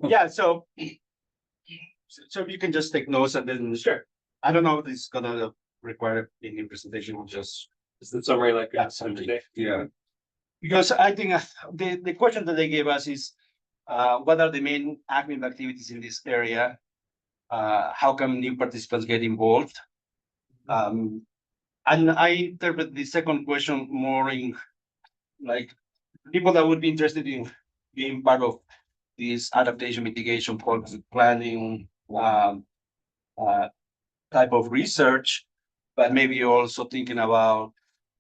Yeah, so you can just take notes and then sure. I don't know if this is gonna require any presentation, we'll just Is the summary like Yeah, something? yeah. Because I think the question that they gave us is what are the main AgMIP activities in this area? How come new participants get involved? And I interpret the second question more in like people that would be interested in being part of this adaptation mitigation policy planning uh, type of research, but maybe also thinking about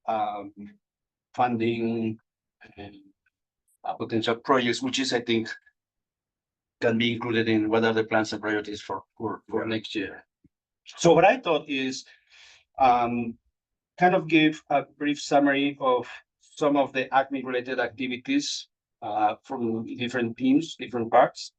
um, funding and potential projects, which is, I think, can be included in what are the plans and priorities for next year. So what I thought is kind of give a brief summary of some of the AgMIP related activities from different teams, different parts.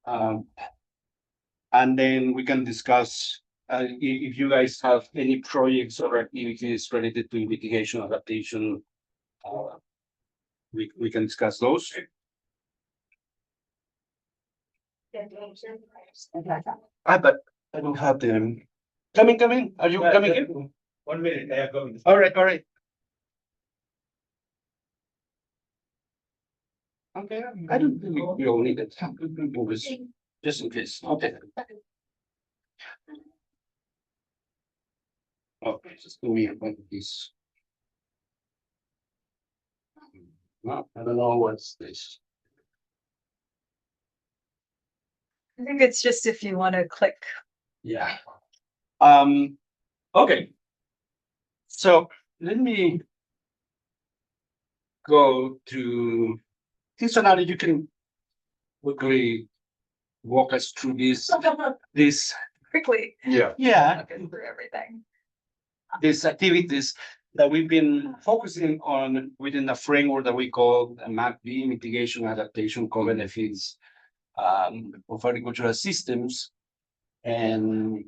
And then we can discuss if you guys have any projects or activities related to mitigation adaptation. We can discuss those. But I don't have them. Come in. Are you coming in? 1 minute, I have going. All right. Okay, I don't think we all need it. Just in case. Okay. Okay, just give me a bunch of these. No, I don't know what's this. I think it's just if you want to click. Yeah. Okay. So let me go to this one. You can quickly walk us through this. Quickly. Yeah. Looking through everything. These activities that we've been focusing on within the framework that we call MAP-B, Mitigation Adaptation Co-Benefits of Agricultural Systems. And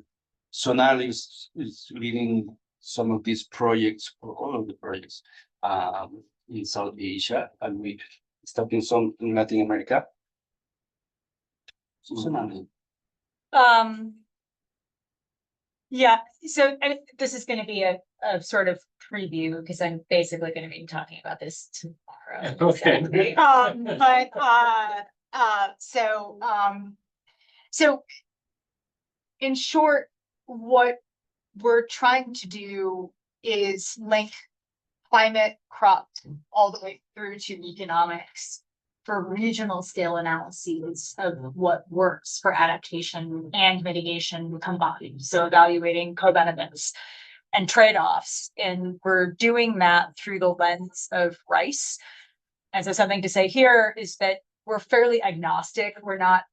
Sonali is leading some of these projects, or all of the projects, in South Asia, and we starting some in Latin America. So Sonali. Yeah, so this is going to be a sort of preview because I'm basically going to be talking about this tomorrow. Okay. So in short, what we're trying to do is link climate, crop, all the way through to economics for regional scale analyses of what works for adaptation and mitigation combined. So evaluating co-benefits and trade-offs. And we're doing that through the lens of rice. And so something to say here is that we're fairly agnostic. We're not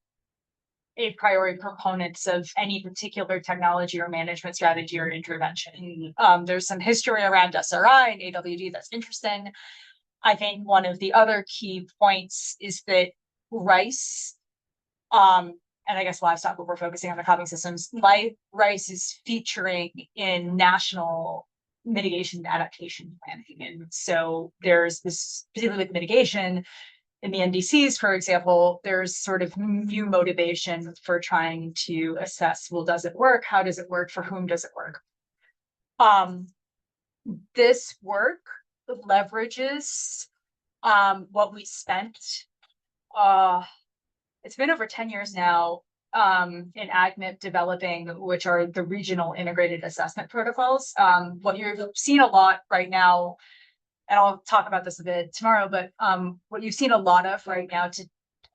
a priori proponents of any particular technology or management strategy or intervention. There's some history around SRI and AWD that's interesting. I think one of the other key points is that rice, and I guess livestock, but we're focusing on the cropping systems, rice is featuring in national mitigation and adaptation planning. And so there's this, particularly with mitigation, in the NDCs, for example, there's sort of new motivation for trying to assess, well, does it work? How does it work? For whom does it work? This work leverages what we spent. It's been over 10 years now in AgMIP developing, which are the regional integrated assessment protocols. What you've seen a lot right now, and I'll talk about this a bit tomorrow, but what you've seen a lot of right now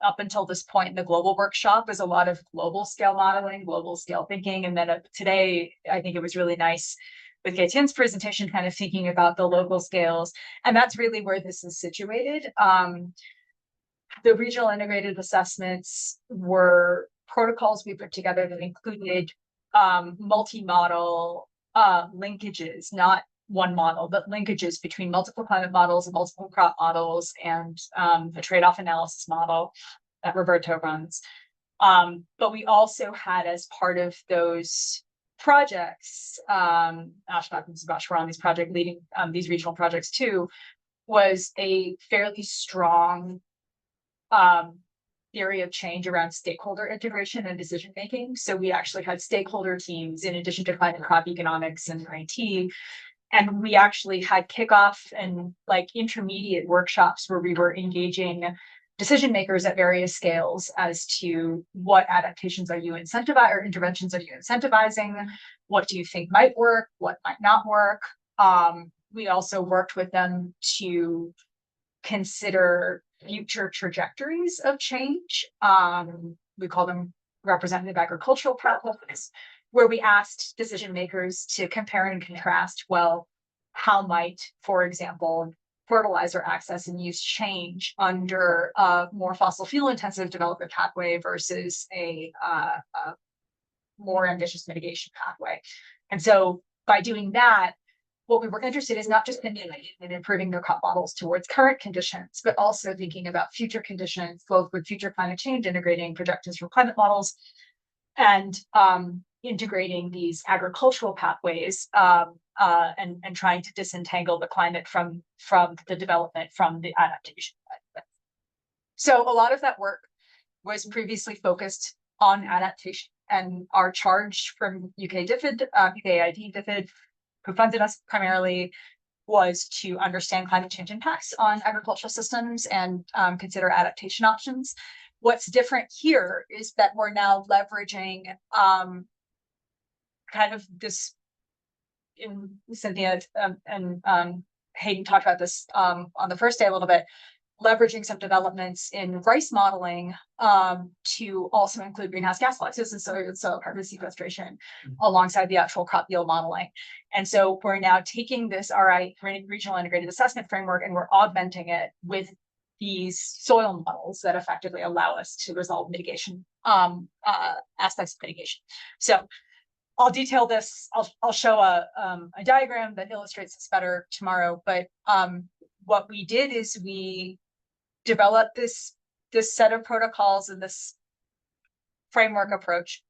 up until this point in the global workshop is a lot of global scale modeling, global scale thinking. And then today, I think it was really nice with Gaetienne's presentation, kind of thinking about the local scales. And that's really where this is situated. The regional integrated assessments were protocols we put together that included multi-model linkages, not one model, but linkages between multiple climate models and multiple crop models and the trade-off analysis model that Roberto runs. But we also had, as part of those projects, Ashfaq and Sebastian were on these project leading these regional projects too, was a fairly strong theory of change around stakeholder integration and decision making. So we actually had stakeholder teams in addition to climate crop economics and IT. And we actually had kickoff and like intermediate workshops where we were engaging decision makers at various scales as to what adaptations are you incentivizing or interventions are you incentivizing? What do you think might work? What might not work? We also worked with them to consider future trajectories of change. We call them representative agricultural practices, where we asked decision makers to compare and contrast, well, how might, for example, fertilizer access and use change under a more fossil fuel intensive development pathway versus a more ambitious mitigation pathway. And so by doing that, what we were interested in is not just emulating and improving their crop models towards current conditions, but also thinking about future conditions, both with future climate change, integrating projections from climate models, and integrating these agricultural pathways and trying to disentangle the climate from the development, from the adaptation. So a lot of that work was previously focused on adaptation, and our charge from UK DFID, who funded us primarily, was to understand climate change impacts on agricultural systems and consider adaptation options. What's different here is that we're now leveraging kind of this, in Cynthia and Hayden talked about this on the first day a little bit, leveraging some developments in rice modeling to also include greenhouse gas fluxes and soil carbon sequestration alongside the actual crop yield modeling. And so we're now taking this RI, regional integrated assessment framework, and we're augmenting it with these soil models that effectively allow us to resolve mitigation aspects of mitigation. So I'll detail this. I'll show a diagram that illustrates this better tomorrow. But what we did is we developed this set of protocols and this framework approach,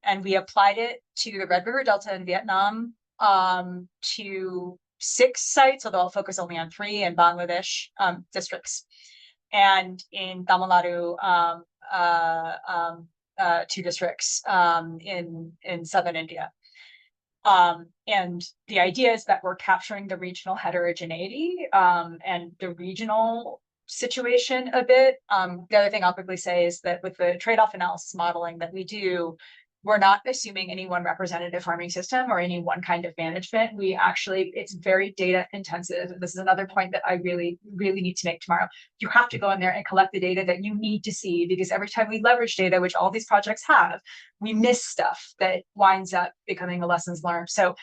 and we applied it to the Red River Delta in Vietnam, to 6 sites, although I'll focus only on 3 in Bangladesh districts, and in Tamil Nadu, 2 districts in southern India. And the idea is that we're capturing the regional heterogeneity and the regional situation a bit. The other thing I'll quickly say is that with the trade-off analysis modeling that we do, we're not assuming any one representative farming system or any one kind of management. We actually, it's very data intensive. This is another point that I really, really need to make tomorrow. You have to go in there and collect the data that you need to see, because every time we leverage data, which all these projects have, we miss stuff that winds up becoming a lessons learned. So,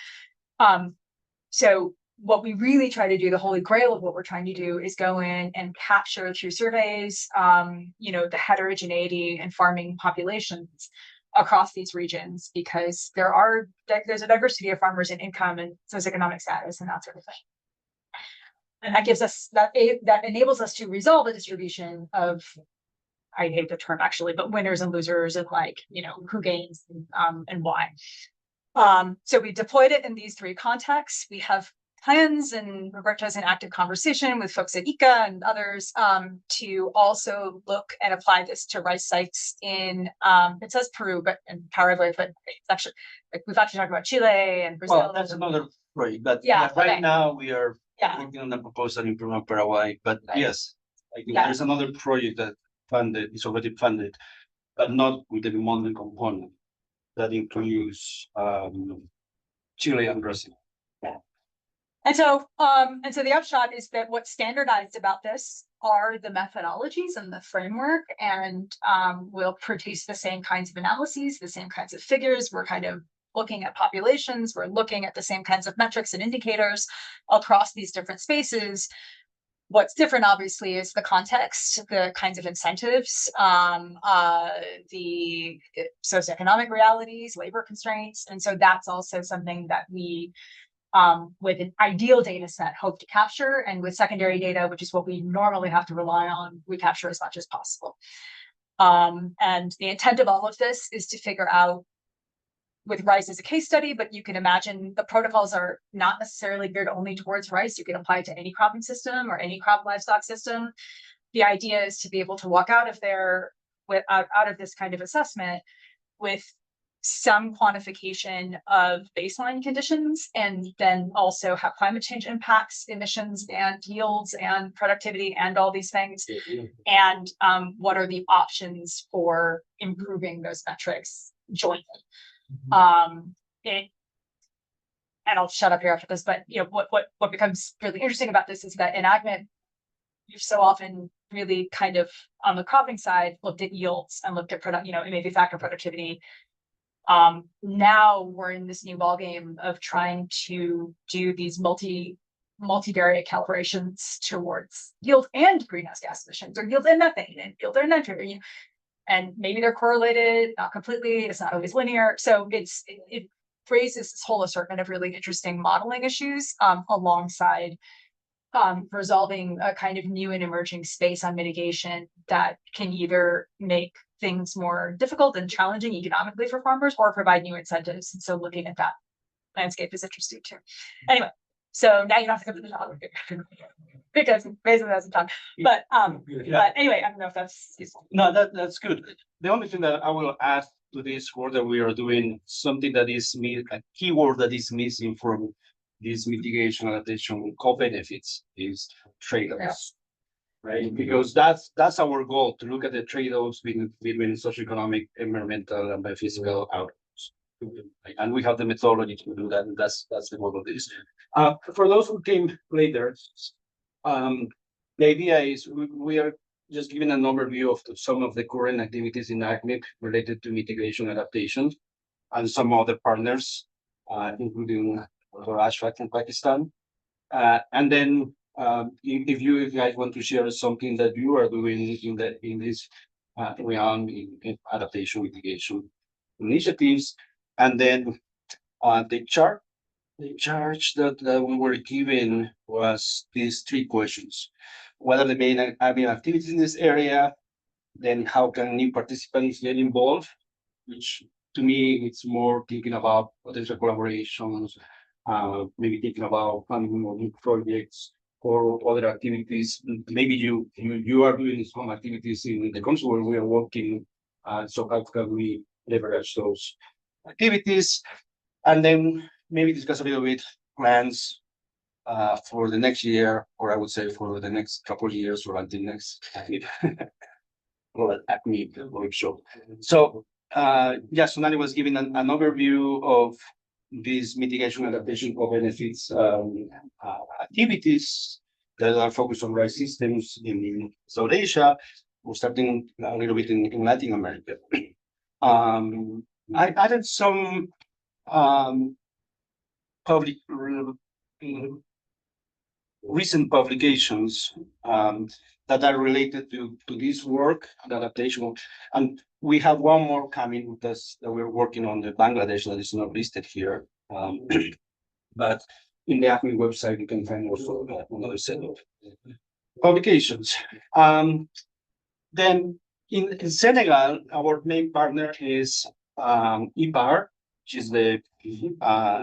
what we really try to do, the holy grail of what we're trying to do, is go in and capture through surveys, the heterogeneity in farming populations across these regions, because there's a diversity of farmers in income and socioeconomic status and that sort of thing. And that gives us that enables us to resolve the distribution of, I hate the term actually, but winners and losers, and who gains and why. So we deployed it in these 3 contexts. We have plans, and Roberto's in active conversation with folks at ICA and others to also look and apply this to rice sites in, it says Peru, but in Paraguay, but it's actually, we've actually talked about Chile and Brazil. Well, that's another project, but right now we are working on the proposal in Peru and Paraguay. But yes, I think there's another project that is already funded, but not with the modeling component that includes Chile and Brazil. And so the upshot is that what's standardized about this are the methodologies and the framework, and we'll produce the same kinds of analyses, the same kinds of figures. We're kind of looking at populations. We're looking at the same kinds of metrics and indicators across these different spaces. What's different, obviously, is the context, the kinds of incentives, the socioeconomic realities, labor constraints. And so that's also something that we, with an ideal data set, hope to capture, and with secondary data, which is what we normally have to rely on, we capture as much as possible. And the intent of all of this is to figure out, with rice as a case study, but you can imagine the protocols are not necessarily geared only towards rice. You can apply it to any cropping system or any crop livestock system. The idea is to be able to walk out of there out of this kind of assessment with some quantification of baseline conditions, and then also how climate change impacts emissions and yields and productivity and all these things. And what are the options for improving those metrics jointly? And I'll shut up here after this, but what becomes really interesting about this is that in AgMIP, you've so often really kind of on the cropping side looked at yields and looked at maybe factor productivity. Now we're in this new ballgame of trying to do these multivariate calibrations towards yield and greenhouse gas emissions, or yield and methane, and yield and nitrogen. And maybe they're correlated, not completely, it's not always linear. So it raises this whole assortment of really interesting modeling issues alongside resolving a kind of new and emerging space on mitigation that can either make things more difficult and challenging economically for farmers or provide new incentives. And so looking at that landscape is interesting too. Anyway, so now you don't have to come to the topic because basically that's the talk. But anyway, I don't know if that's useful. No, that's good. The only thing that I will add to this work that we are doing, something that is a keyword that is missing from this mitigation adaptation co-benefits is trade-offs. Right, because that's our goal, to look at the trade-offs between socioeconomic, environmental, and biophysical outcomes. And we have the methodology to do that, and that's the goal of this. For those who came later, the idea is we are just giving an overview of some of the current activities in AgMIP related to mitigation adaptation, and some other partners, including WS5 from Pakistan, and then. If you guys want to share something that you are doing in this realm in adaptation mitigation initiatives, and then the charge that we were given was these 3 questions: what are the main activities in this area? Then how can new participants get involved? Which to me, it's more thinking about potential collaborations, maybe thinking about funding more new projects or other activities. Maybe you are doing some activities in the country where we are working. So how can we leverage those activities? And then maybe discuss a little bit plans for the next year, or I would say for the next couple of years, or until next AgMIP workshop. So so Nani was giving an overview of these mitigation adaptation co-benefits activities that are focused on rice systems in South Asia, or starting a little bit in Latin America. I added some public recent publications that are related to this work and adaptation. And we have one more coming with us that we're working on, the Bangladesh, that is not listed here. But in the AgMIP website, you can find also another set of publications. Then in Senegal, our main partner is IPAR, which is the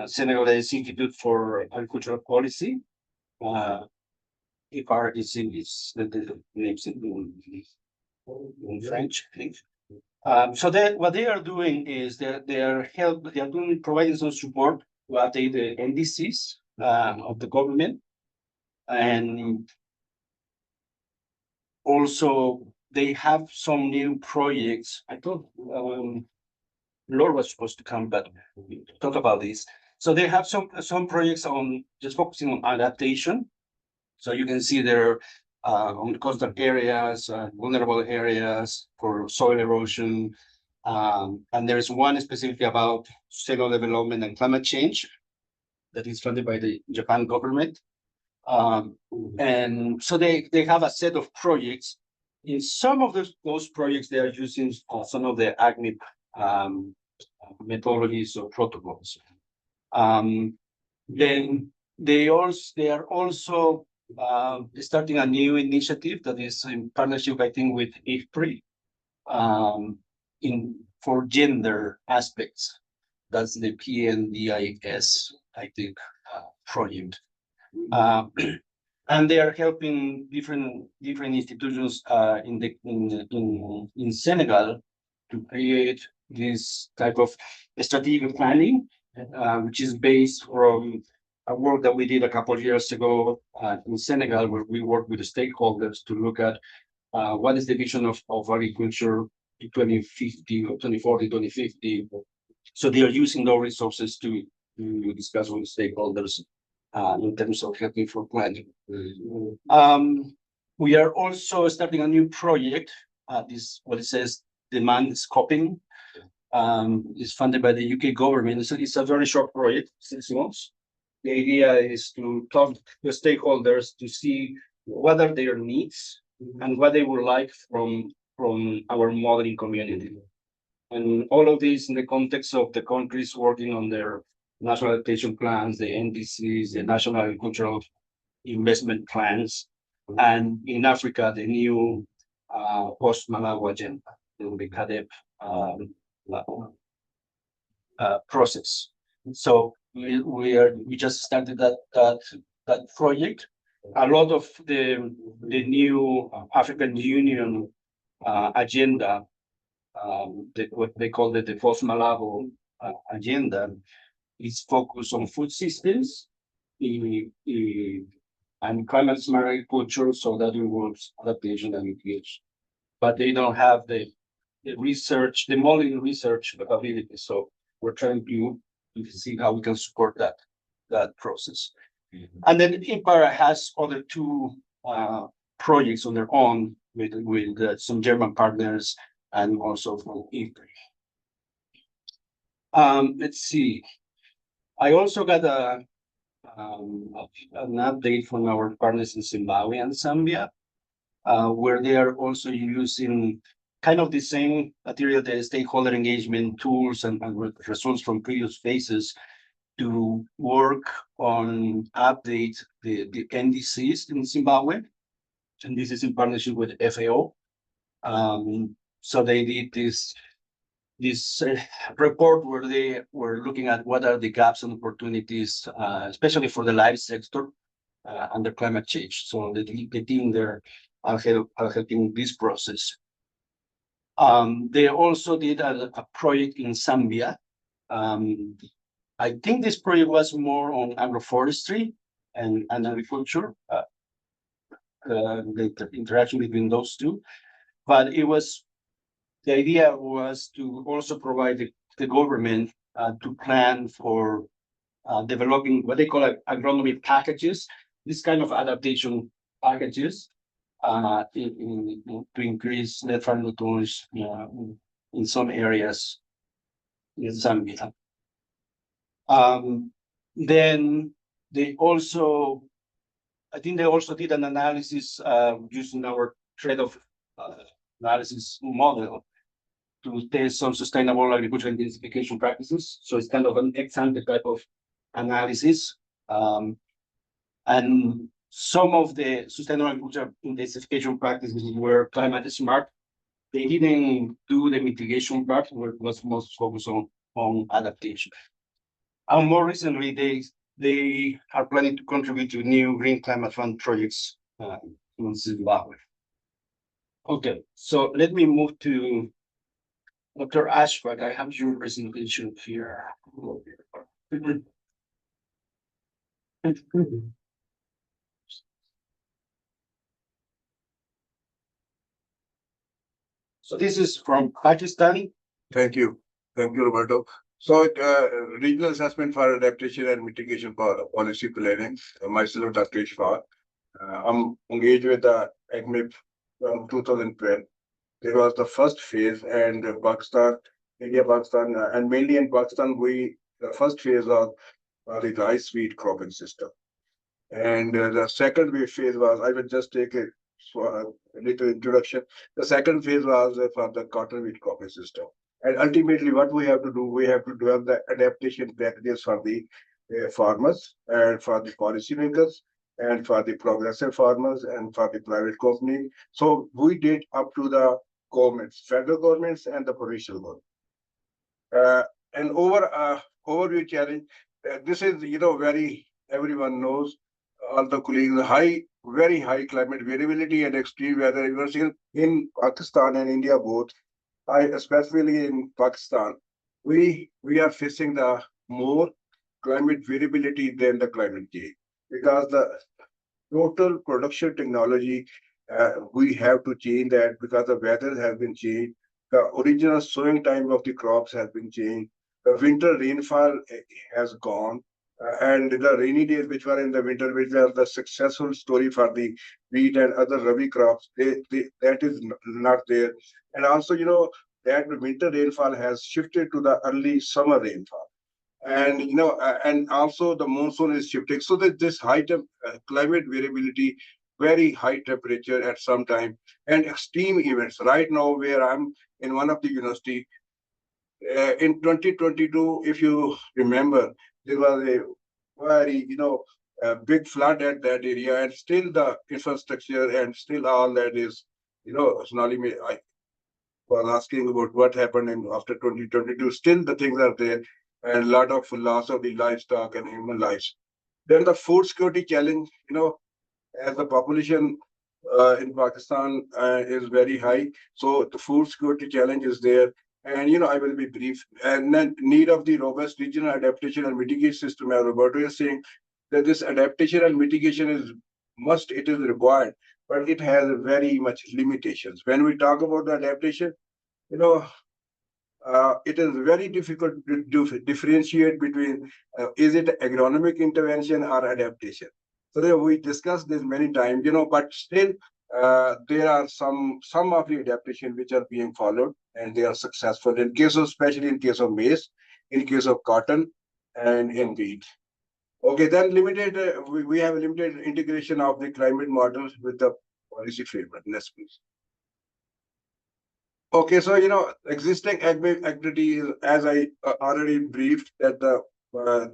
Senegalese Institute for Agricultural Policy. IPAR is the names in French, I think. So what they are doing is they are providing some support to update the NDCs of the government, and also they have some new projects. I thought Laura was supposed to come, but we talk about this. So they have some projects on just focusing on adaptation. So you can see there on coastal areas, vulnerable areas for soil erosion. And there is one specifically about sustainable development and climate change that is funded by the Japan government. And so they have a set of projects. In some of those projects, they are using some of the AgMIP methodologies or protocols. Then they are also starting a new initiative that is in partnership, I think, with IFPRI for gender aspects. That's the PNDIS, I think, project. and they are helping different institutions in Senegal to create this type of strategic planning, which is based from a work that we did a couple of years ago in Senegal, where we worked with the stakeholders to look at what is the vision of agriculture in 2050 or 2040, 2050. So they are using those resources to discuss with stakeholders in terms of helping for planning. We are also starting a new project. This what it says demand scoping. Is funded by the UK government. So it's a very short project, 6 months. The idea is to talk to the stakeholders to see what are their needs and what they would like from our modeling community. And all of this in the context of the countries working on their national adaptation plans, the NDCs, the national agricultural investment plans, and in Africa, the new post-Malawi agenda, the CADEP process. So we just started that project. A lot of the new African Union agenda, what they call the post-Malabo agenda, is focused on food systems and climate smart agriculture, so that involves adaptation and mitigation. But they don't have the research, the modeling research capability. So we're trying to see how we can support that process. And then IMPARA has other two projects on their own with some German partners and also from IMPARA. Let's see. I also got an update from our partners in Zimbabwe and Zambia, where they are also using kind of the same material, the stakeholder engagement tools and results from previous phases to work on update the NDCs in Zimbabwe. And this is in partnership with FAO. So they did this report where they were looking at what are the gaps and opportunities, especially for the live sector under climate change. So the team there are helping this process. They also did a project in Zambia. I think this project was more on agroforestry and agriculture, the interaction between those two. But the idea was to also provide the government to plan for developing what they call agronomy packages, this kind of adaptation packages to increase net farm returns in some areas in Zambia. Then I think they also did an analysis using our trade-off analysis model to test some sustainable agriculture intensification practices. So it's kind of an ex-ante type of analysis. And some of the sustainable agriculture intensification practices were climate smart. They didn't do the mitigation part, where it was most focused on adaptation. And more recently, they are planning to contribute to new green climate fund projects in Zimbabwe. Okay, so let me move to Dr. Ashford. I have your presentation here. So this is from Pakistan. Thank you. Thank you, Roberto. So, regional assessment for adaptation and mitigation policy planning. Myself, Dr. Ishfaq. I'm engaged with the AgMIP from 2012. It was the first phase, and Pakistan, India, Pakistan, and mainly in Pakistan, the first phase of the rice wheat cropping system. And the second phase was, I will just take a little introduction. The second phase was for the cotton wheat cropping system. And ultimately, what we have to do, we have to develop the adaptation packages for the farmers and for the policymakers and for the progressive farmers and for the private company. So we did up to the governments, federal governments and the provincial government. And overview challenge, this is, very, everyone knows, all the colleagues, high very high climate variability and extreme weather. You are seeing in Pakistan and India both. Especially in Pakistan, we are facing the more climate variability than the climate change because the total production technology we have to change that because the weather has been changed. The original sowing time of the crops has been changed. The winter rainfall has gone. And the rainy days, which were in the winter, which were the successful story for the wheat and other rabi crops, that is not there. And also, that winter rainfall has shifted to the early summer rainfall. And and also the monsoon is shifting, so that this climate variability, very high temperature at some time, and extreme events. Right now, where I'm in one of the university, in 2022, if you remember, there was a very a big flood at that area, and still the infrastructure and still all that is, Sonali, I was asking about what happened after 2022. Still, the things are there, and a lot of loss of the livestock and human lives. Then the food security challenge, as the population in Pakistan is very high, so the food security challenge is there. And I will be brief. And then need of the robust regional adaptation and mitigation system, as Roberto is saying, that this adaptation and mitigation is it is required, but it has very much limitations. When we talk about the adaptation, you know, it is very difficult to differentiate between is it agronomic intervention or adaptation. So we discussed this many times, but still there are some of the adaptation which are being followed and they are successful in case of, especially in case of maize, in case of cotton, and in wheat. Okay, then we have limited integration of the climate models with the policy framework. Next, please. Okay, so existing AgMIP activity is, as I already briefed, that the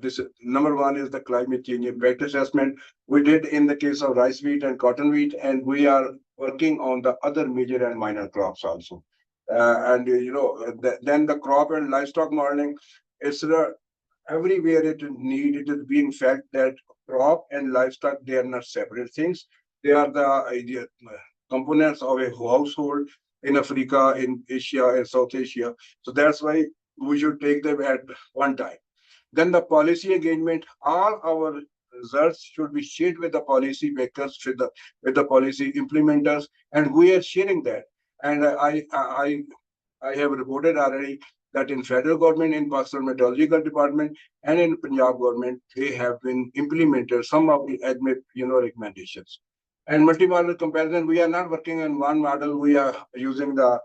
this number one is the climate change impact assessment we did in the case of rice wheat and cotton wheat, and we are working on the other major and minor crops also. And then the crop and livestock modeling, it's everywhere it is being felt that crop and livestock, they are not separate things. They are the components of a household in Africa, in Asia, and South Asia. So that's why we should take them at one time. Then the policy engagement, all our results should be shared with the policy makers, with the policy implementers, and we are sharing that. And I have reported already that in federal government, in Pakistan Meteorological Department, and in Punjab government, they have been implemented some of the AgMIP, recommendations. And multi-model comparison, we are not working on one model. We are using the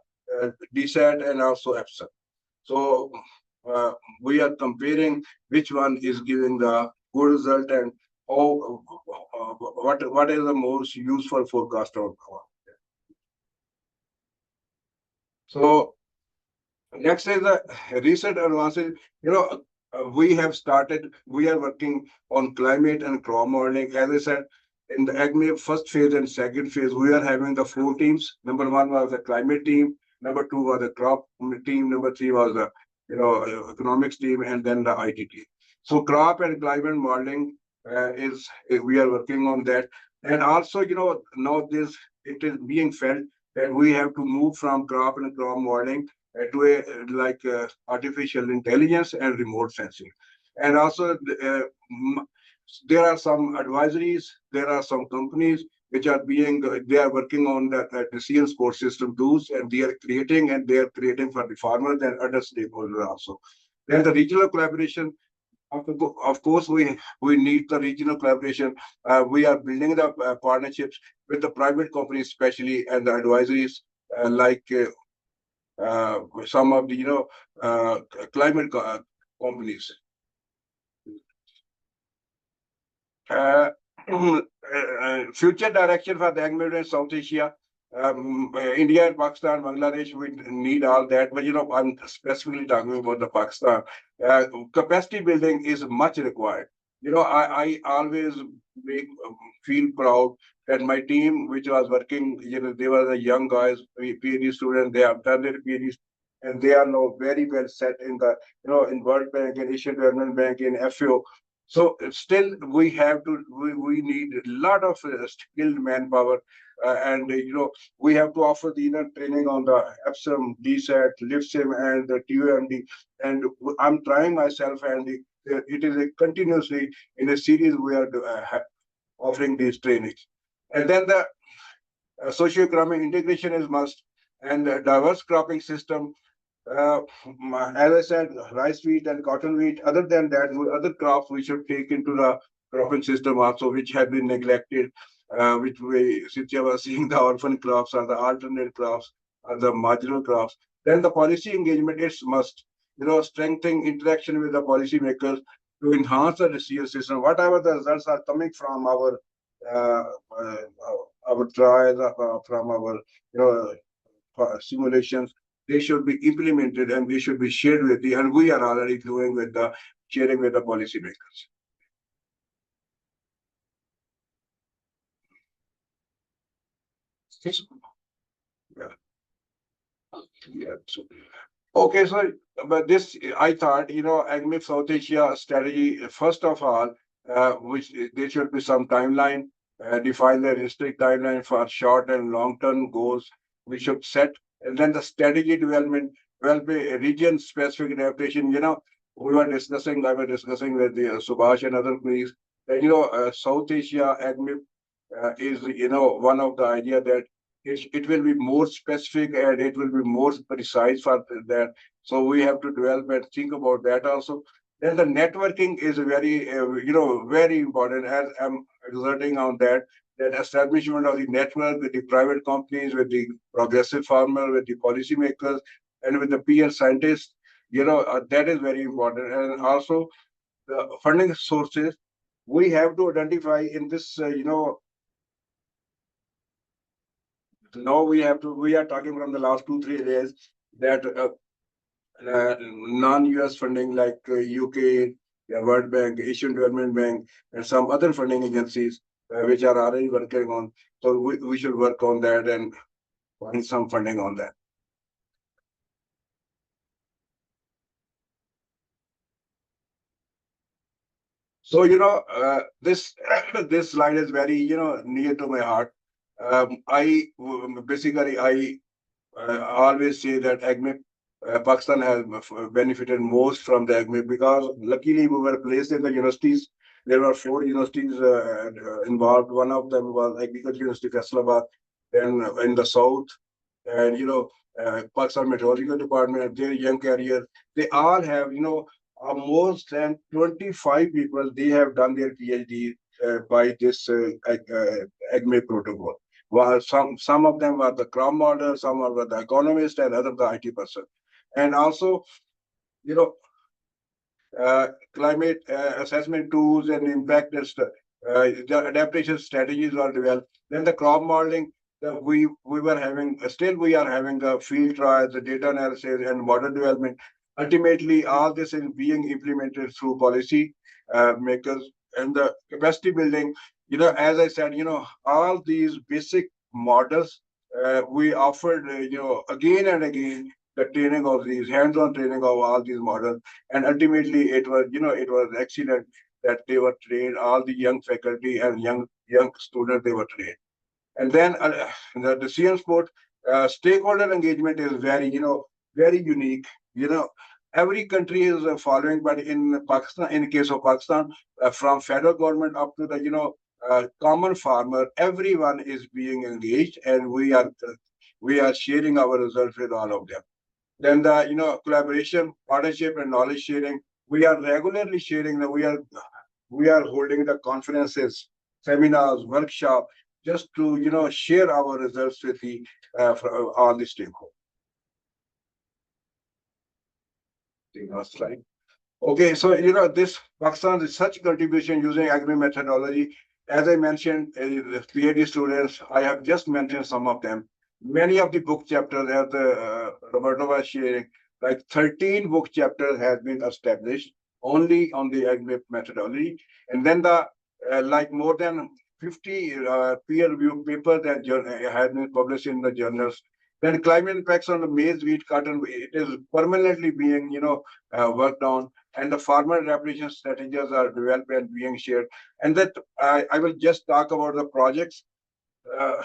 DSAT and also EPSA. So we are comparing which one is giving the good result and how, what is the most useful forecast outcome. So next is the recent advances. We are working on climate and crop modeling. As I said, in the AgMIP first phase and second phase, we are having the 4 teams. Number 1 was the climate team. Number 2 was the crop team. Number 3 was the economics team, and then the IT team. So crop and climate modeling we are working on that. And also, now it is being felt that we have to move from crop and crop modeling to artificial intelligence and remote sensing. And also, there are some advisories, there are some companies which are they are working on the decision support system tools, and they are creating for the farmers and other stakeholders also. Then the regional collaboration, of course, we need the regional collaboration. We are building the partnerships with the private companies, especially, and the advisories some of the climate companies. Future direction for the AgMIP in South Asia. India and Pakistan, Bangladesh, we need all that. But I'm specifically talking about the Pakistan. Capacity building is much required. I always feel proud that my team, which was working, they were the young guys, PhD students, they have done their PhDs, and they are now very well set in the, in World Bank and Asian Development Bank in FAO. So still we have to, we need a lot of skilled manpower. And we have to offer the training on the EPSM, DSAT, LIFSIM, and the TUMD. And I'm trying myself, and it is a continuously in a series we are offering these trainings. And then the socioeconomic integration is must, and diverse cropping system. Uh, as I said, rice wheat and cotton wheat. Other than that, other crops we should take into the cropping system also, which have been neglected. Which we, since you were seeing the orphan crops or the alternate crops or the marginal crops, then the policy engagement is must. Strengthening interaction with the policymakers to enhance the decision system. Whatever the results are coming from uh, uh, our trials, from our simulations, they should be implemented and they should be shared with the, and we are already doing with the sharing with the policymakers. Yeah. Yeah. So, okay, so but this I thought, AgMIP South Asia strategy, first of all, which there should be some timeline, define the realistic timeline for short and long-term goals we should set, and then the strategy development will be a region-specific adaptation. I was discussing with the Subhash and other colleagues that South Asia AgMIP is one of the idea that it will be more specific and it will be more precise for that. So we have to develop and think about that also. Then the networking is very, very important, as I'm exerting on that, that establishment of the network with the private companies, with the progressive farmer, with the policymakers, and with the peer scientists, that is very important. And also the funding sources, we have to identify in this, now we are talking from the last 2-3 days that non-US funding like UK, World Bank, Asian Development Bank, and some other funding agencies which are already working on. So we should work on that and find some funding on that. So this this slide is very near to my heart. I basically always say that AgMIP Pakistan has benefited most from the AgMIP because luckily we were placed in the universities. There were 4 universities involved. One of them was Agriculture University Faisalabad. Then in the south, and Pakistan Meteorological Department, their young career, they all have more than 25 people. They have done their PhD by this AgMIP protocol. Well, some of them were the crop model, some were the economist, and other the IT person. And also, you know, climate assessment tools and impact the adaptation strategies are developed. Then the crop modeling, we were having, still we are having the field trials, the data analysis, and model development. Ultimately, all this is being implemented through policy makers and the capacity building. As I said, all these basic models we offered, again and again the training of these hands-on training of all these models, and ultimately it was, it was excellent that they were trained. All the young faculty and young students, they were trained. And then the decision support, stakeholder engagement is very, very unique. Every country is following, but in Pakistan, in case of Pakistan, from federal government up to the, common farmer, everyone is being engaged, and we are sharing our results with all of them. Then the collaboration, partnership, and knowledge sharing. We are regularly sharing that we are holding the conferences, seminars, workshop, just to share our results with the all the stakeholders. Last slide. Okay, so this Pakistan research contribution using AgMIP methodology. As I mentioned, the PhD students, I have just mentioned some of them. Many of the book chapters, as Roberto was sharing, like 13 book chapters has been established only on the AgMIP methodology, and then the like more than 50 peer-reviewed papers that have been published in the journals. Then climate impacts on the maize, wheat, cotton, it is permanently being, worked on, and the farmer adaptation strategies are developed and being shared. And that I will just talk about the projects uh,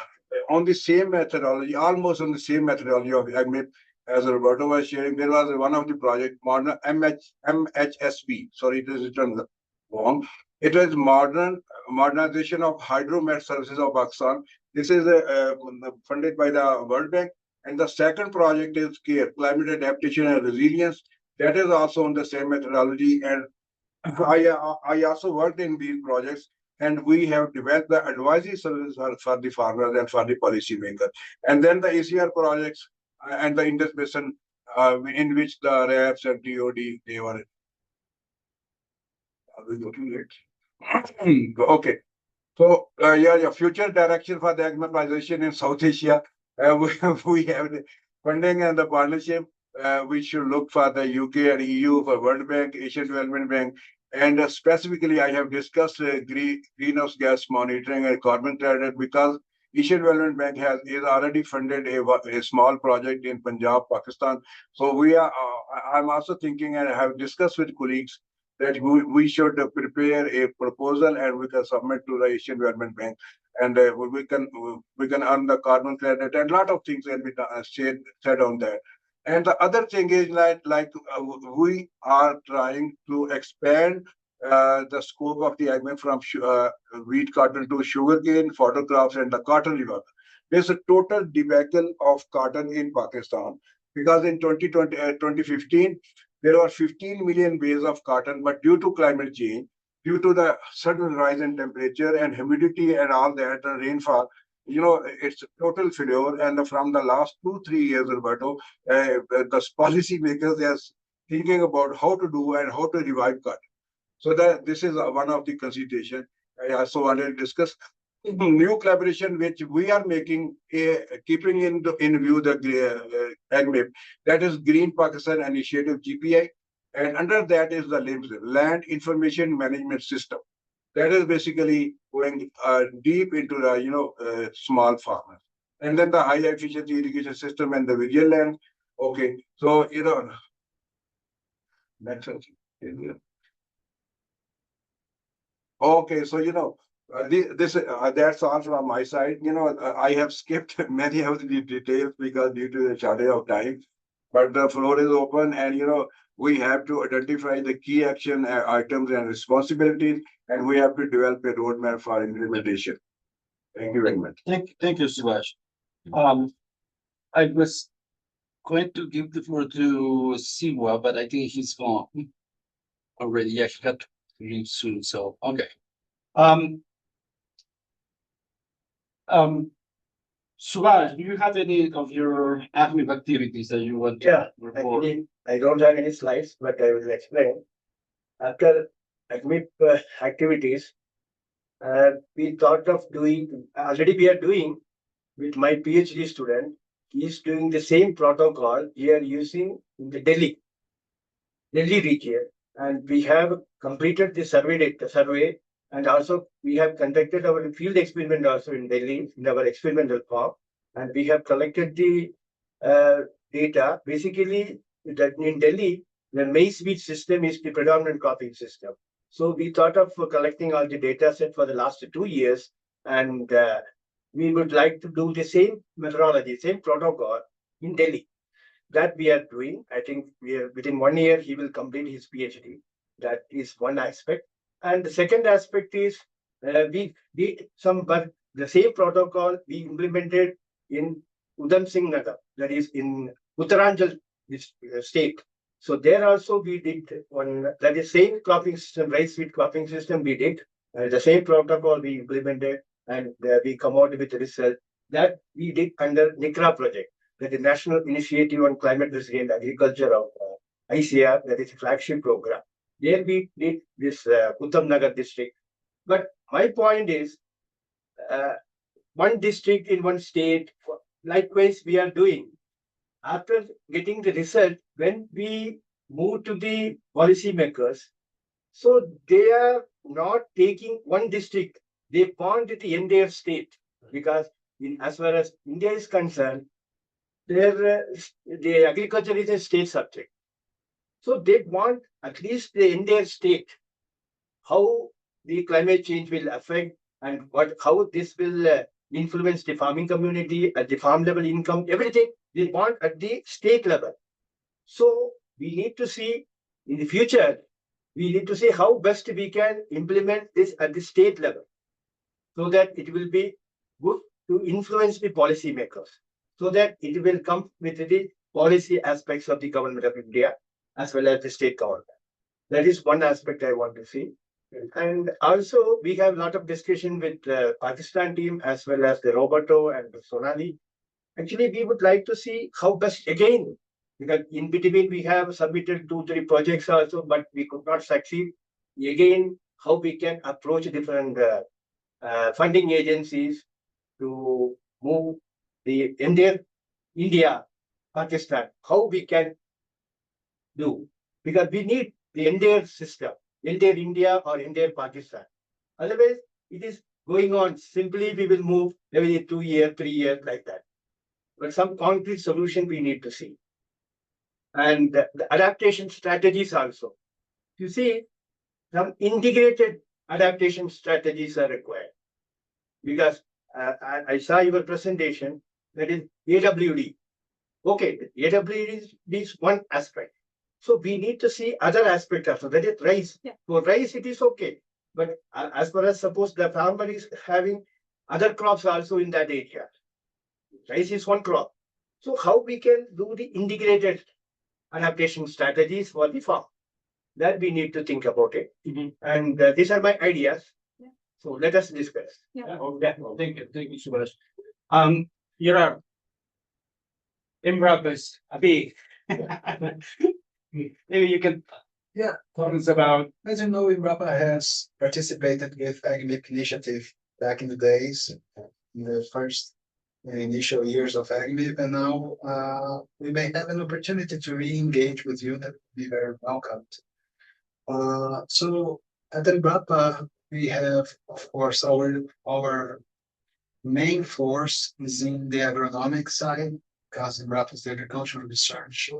on the same methodology, almost on the same methodology of AgMIP as Roberto was sharing. There was one of the project, modern MHSV. Sorry, it is written wrong. It was modernization of hydromet services of Pakistan. This is funded by the World Bank. And the second project is CARE, Climate Adaptation and Resilience. That is also on the same methodology. And I also worked in these projects, and we have developed the advisory services for the farmers and for the policymakers. And then the ACR projects and the Indus Basin, in which the RAPs and TOD, they were. Are we looking late? Okay. So, yeah, future direction for the agriculturization in South Asia, we have the funding and the partnership. We should look for the UK and EU, for World Bank, Asian Development Bank, and specifically, I have discussed greenhouse gas monitoring and carbon credit because Asian Development Bank is already funded a small project in Punjab, Pakistan. So we are. I'm also thinking, and I have discussed with colleagues that we should prepare a proposal and we can submit to the Asian Development Bank, and we can earn the carbon credit, and a lot of things can be said on that. And the other thing is we are trying to expand the scope of the agreement from wheat, cotton to sugarcane, fodder crops, and the cotton revival. There's a total debacle of cotton in Pakistan because in 2015, there were 15 million bales of cotton, but due to climate change, due to the sudden rise in temperature and humidity and all that, and rainfall, it's a total failure. And from the last 2-3 years, Roberto, the policy makers are thinking about how to do and how to revive cotton. So that this is one of the consideration. I also wanted to discuss new collaboration which we are making, keeping in view the AgMIP, that is Green Pakistan Initiative GPI, and under that is the LIMS, Land Information Management System. That is basically going deep into the small farmers, and then the high efficiency irrigation system and the visual land. Okay, so next one. Okay, so this that's all from my side. I have skipped many of the details because due to the shortage of time, but the floor is open, and we have to identify the key action items and responsibilities, and we have to develop a roadmap for implementation. Thank you very much. Thank you, Subhash. I was going to give the floor to Siwa, but I think he's gone already. Yeah, he got to leave soon. So okay. Subhash, do you have any of your AgMIP activities that you want to Yeah, report? actually, I don't have any slides, but I will explain. After AgMIP activities, we thought of doing, already we are doing with my PhD student. He is doing the same protocol we are using in the Delhi region. And we have completed the survey, and also we have conducted our field experiment also in Delhi in our experimental farm, and we have collected the data. Basically, that in Delhi, the maize wheat system is the predominant cropping system. So we thought of collecting all the data set for the last 2 years, and we would like to do the same methodology, same protocol in Delhi. That we are doing. I think we are within 1 year he will complete his PhD. That is one aspect. And the second aspect is we did the same protocol we implemented in Udham Singh Nagar, that is in Uttaranchal state. So there also we did one, that is same cropping system, rice wheat cropping system we did. The same protocol we implemented, and we come out with the result that we did under NICRA project, that is National Initiative on Climate Resilient Agriculture of ICR, that is a flagship program. There we did this Uttam Nagar district. But my point is, one district in one state, likewise we are doing. After getting the result, when we move to the policymakers, so they are not taking one district, they point at the entire state, because as far as India is concerned, the agriculture is a state subject. So they want at least in their state how the climate change will affect and how this will influence the farming community at the farm level income, everything they want at the state level. So we need to see in the future, we need to see how best we can implement this at the state level so that it will be good to influence the policymakers, so that it will come with the policy aspects of the government of India as well as the state government. That is one aspect I want to see. And also, we have a lot of discussion with the Pakistan team as well as the Roberto and the Sonali. Actually, we would like to see how best again, because in between we have submitted 2, 3 projects also, but we could not succeed. Again, how we can approach different funding agencies to move the entire India, Pakistan, how we can do, because we need the entire system, entire India or entire Pakistan. Otherwise, it is going on. Simply, we will move every 2 years, 3 years like that. But some concrete solution we need to see. And the adaptation strategies also. You see, some integrated adaptation strategies are required. Because I saw your presentation, that is AWD. Okay, AWD is one aspect. So we need to see other aspect also, that is rice. Yeah. For rice, it is okay. But as far as suppose the farmer is having other crops also in that area, rice is one crop. So how we can do the integrated adaptation strategies for the farm? That we need to think about it. And these are my ideas. Yeah. So let us discuss. Thank you so much. You're a Embrapas, a big. Maybe you can Yeah, talk us about. as you know, Imbrapa has participated with AgMIP initiative back in the days, in the first initial years of AgMIP, and now we may have an opportunity to re-engage with you. That would be very welcomed. So at Imbrapa, we have, of course, our main force is in the agronomic side, because Imbrapa is the agricultural research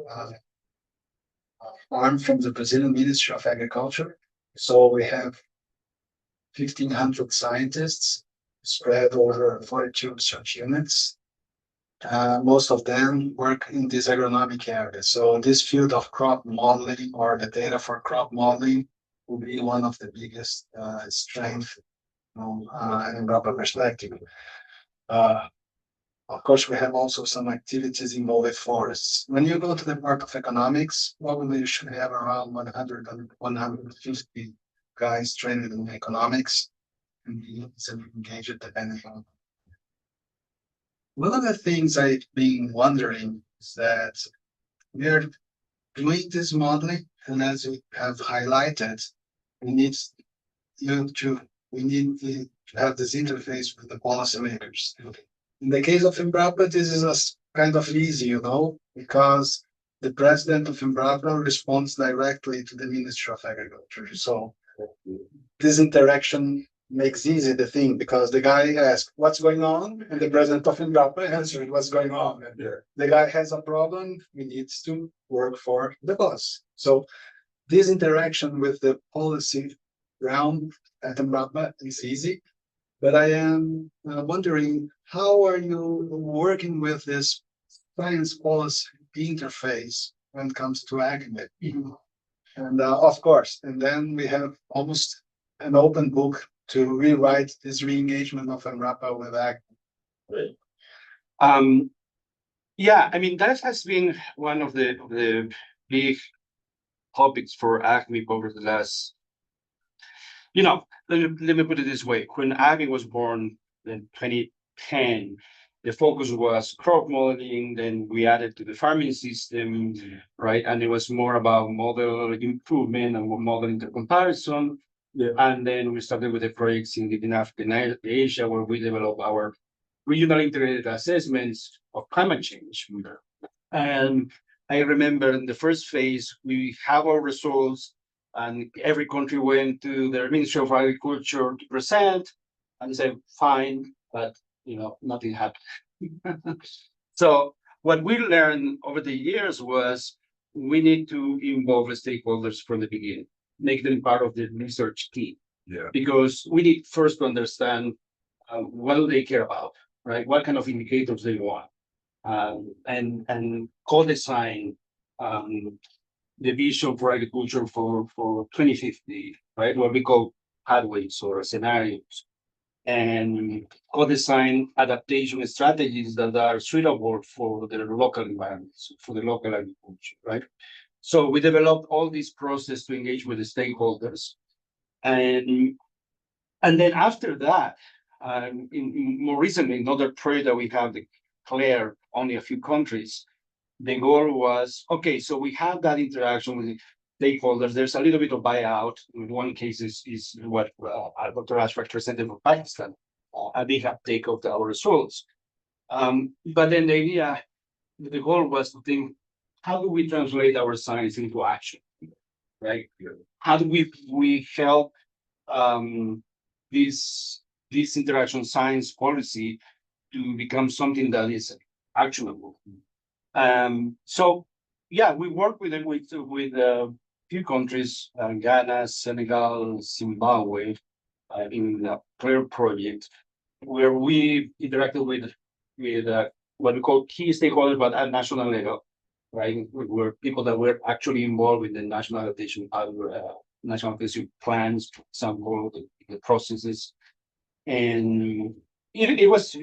arm from the Brazilian Ministry of Agriculture. So we have 1,500 scientists spread over 42 research units. Most of them work in this agronomic area. So this field of crop modeling or the data for crop modeling will be one of the biggest strengths from an Embrapa perspective. Of course, we have also some activities involved with forests. When you go to the part of economics, probably you should have around 100 and 150 guys trained in economics and be engaged depending on. One of the things I've been wondering is that we are doing this modeling, and as you have highlighted, we need to have this interface with the policymakers. In the case of Embrapa, this is kind of easy, because the president of Embrapa responds directly to the Ministry of Agriculture. So this interaction makes easy the thing, because the guy asks what's going on, and the president of Embrapa answers what's going on. And the guy has a problem, he needs to work for the boss. So this interaction with the policy realm at Embrapa is easy. But I am wondering, how are you working with this science policy interface when it comes to AgMIP? And of course, and then we have almost an open book to rewrite this re-engagement of Embrapa with AgMIP. Yeah, I mean, that has been one of the big topics for AgMIP over the last. Let me put it this way. When AgMIP was born in 2010, the focus was crop modeling, then we added to the farming system, right? And it was more about model improvement and model intercomparison. Yeah. And then we started with the projects in Africa and Asia, where we developed our regional integrated assessments of climate change. And I remember in the first phase, we have our results, and every country went to their Ministry of Agriculture to present, and they said, fine, but nothing happened. So what we learned over the years was we need to involve the stakeholders from the beginning, make them part of the research team. Yeah. Because we need first to understand what do they care about, right? What kind of indicators they want, and co-design the vision for agriculture for 2050, right? What we call pathways or scenarios, and co-design adaptation strategies that are suitable for the local environments, for the local agriculture, right? So we developed all this process to engage with the stakeholders, and and then after that, more recently, another project that we have declared only a few countries, the goal was, okay, so we have that interaction with the stakeholders. There's a little bit of buyout. In one case is what Dr. Ashford presented for Pakistan, a big uptake of our results. But then the idea, the goal was to think, how do we translate our science into action, right? How do we help this interaction science policy to become something that is actionable? So yeah, we work with a few countries, Ghana, Senegal, Zimbabwe, in the CLARE project, where we interacted with what we call key stakeholders, but at national level, right? Were people that were actually involved in the national adaptation, national adaptation plans, for example, the processes, and it was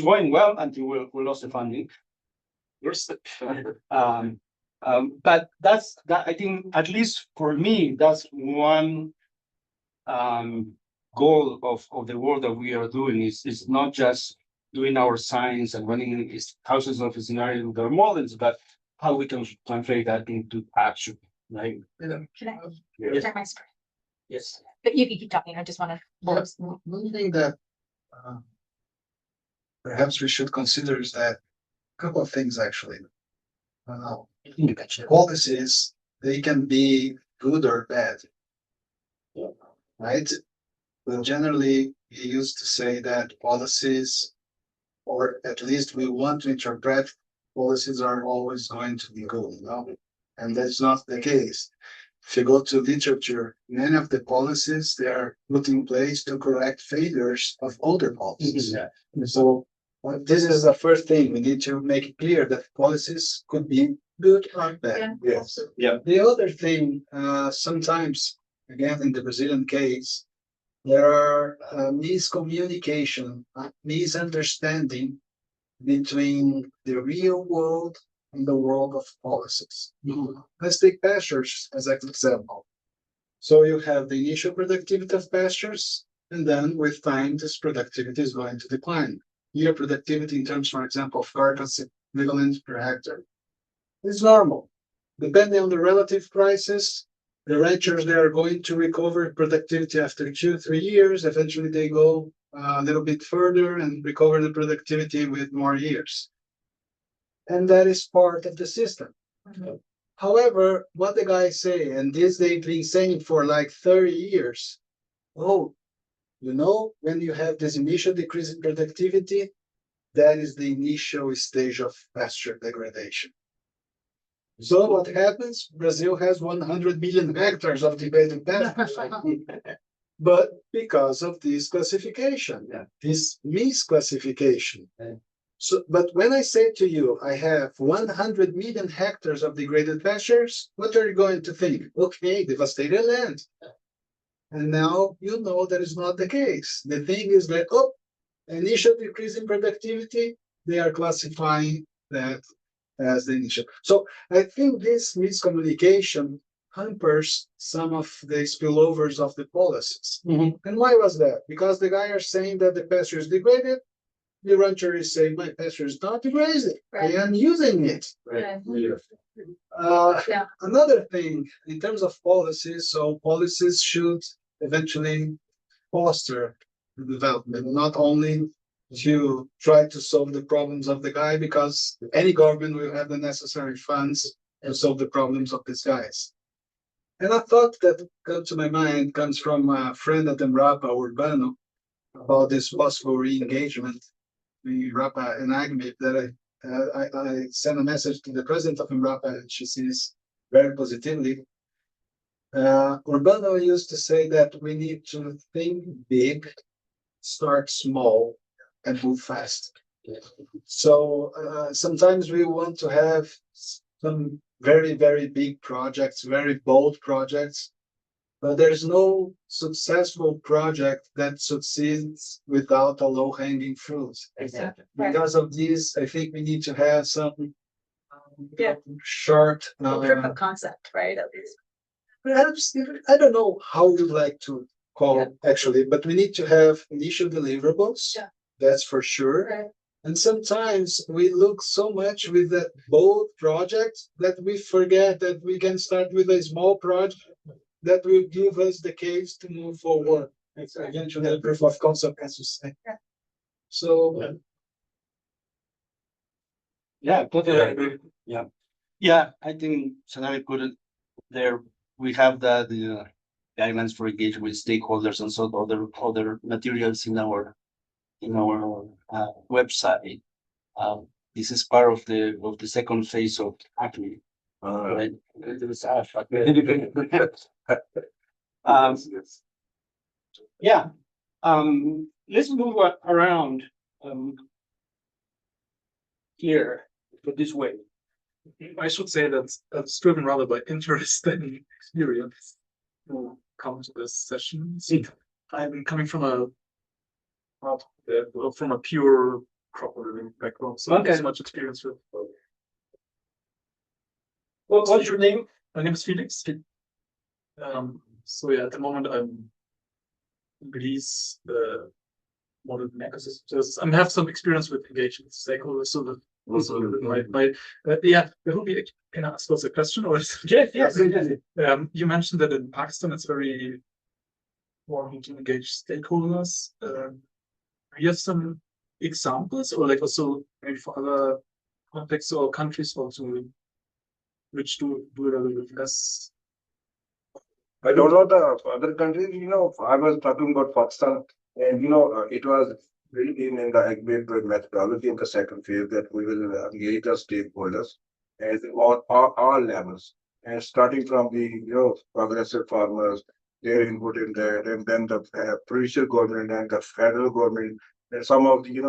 going well until we lost the funding. But that's that. I think at least for me, that's one goal of the work that we are doing is not just doing our science and running thousands of scenarios with our models, but how we can translate that into action, right? Can I Yes. check my screen? Yes. But you can keep talking. I just want to. One thing that perhaps we should consider is that a couple of things actually. Policies, they can be good or bad. Right? Well, generally, we used to say that policies, or at least we want to interpret policies are always going to be good, and that's not the case. If you go to literature, many of the policies they are put in place to correct failures of older policies. Yeah. So this is the first thing we need to make it clear that policies could be good or bad. Yes. Yeah. The other thing, sometimes, again, in the Brazilian case, there are miscommunication, misunderstanding between the real world and the world of policies. Let's take pastures as an example. So you have the initial productivity of pastures, and then with time, this productivity is going to decline. Year productivity in terms, for example, of carcass equivalent per hectare is normal. Depending on the relative prices, the ranchers, they are going to recover productivity after 2-3 years. Eventually, they go a little bit further and recover the productivity with more years. And that is part of the system. However, what the guys say, and this they've been saying for like 30 years, when you have this initial decrease in productivity, that is the initial stage of pasture degradation. So what happens? Brazil has 100 million hectares of degraded pasture. But because of this classification, this misclassification. So, but when I say to you, I have 100 million hectares of degraded pastures, what are you going to think? Okay, devastated land. And now you know that is not the case. The thing is that, initial decrease in productivity, they are classifying that as the initial. So I think this miscommunication hampers some of the spillovers of the policies. And why was that? Because the guy are saying that the pasture is degraded. The rancher is saying my pasture is not degraded. I am using it. Right. Another thing in terms of policies, so policies should eventually foster the development, not only to try to solve the problems of the guy, because any government will have the necessary funds to solve the problems of these guys. And a thought that comes to my mind comes from a friend at Embrapa, Urbano, about this possible re-engagement, the Embrapa and AgMIP, that I sent a message to the president of Embrapa, and she sees very positively. Urbano used to say that we need to think big, start small, and move fast. So sometimes we want to have some very, very big projects, very bold projects, but there's no successful project that succeeds without a low-hanging fruit. Exactly. Because of this, I think we need to have some Yeah. short. Proof of concept, right? At least. Perhaps, I don't know how you'd like to call it actually, but we need to have initial deliverables. Yeah. That's for sure. Right. And sometimes we look so much with that bold project that we forget that we can start with a small project that will give us the case to move forward. It's again to the proof of concept, as you say. Yeah. So Yeah, totally agree. Yeah, I think Sanari put it there. We have the guidelines for engagement with stakeholders and so other materials in our website. This is part of the second phase of AgMIP. Right. Um, yeah. Let's move around here, but this way. I should say that it's driven rather by interest than experience to come to this session. So I'm coming from a pure crop living background, so Okay. not so much experience with. What's your name? My name is Felix. So yeah, at the moment I'm in Greece, model ecosystems. I have some experience with engagement stakeholders, so that also yeah, there will be. Can I ask also a question or? Yes. You mentioned that in Pakistan it's very important to engage stakeholders. Do you have some examples, or like also maybe for other contexts or countries also, which do it a little bit less? I don't know the other countries, I was talking about Pakistan, and it was built in the AgMIP methodology in the second phase that we will engage the stakeholders at all levels, and starting from the progressive farmers, their input in that, and then the provincial government and the federal government, and some of the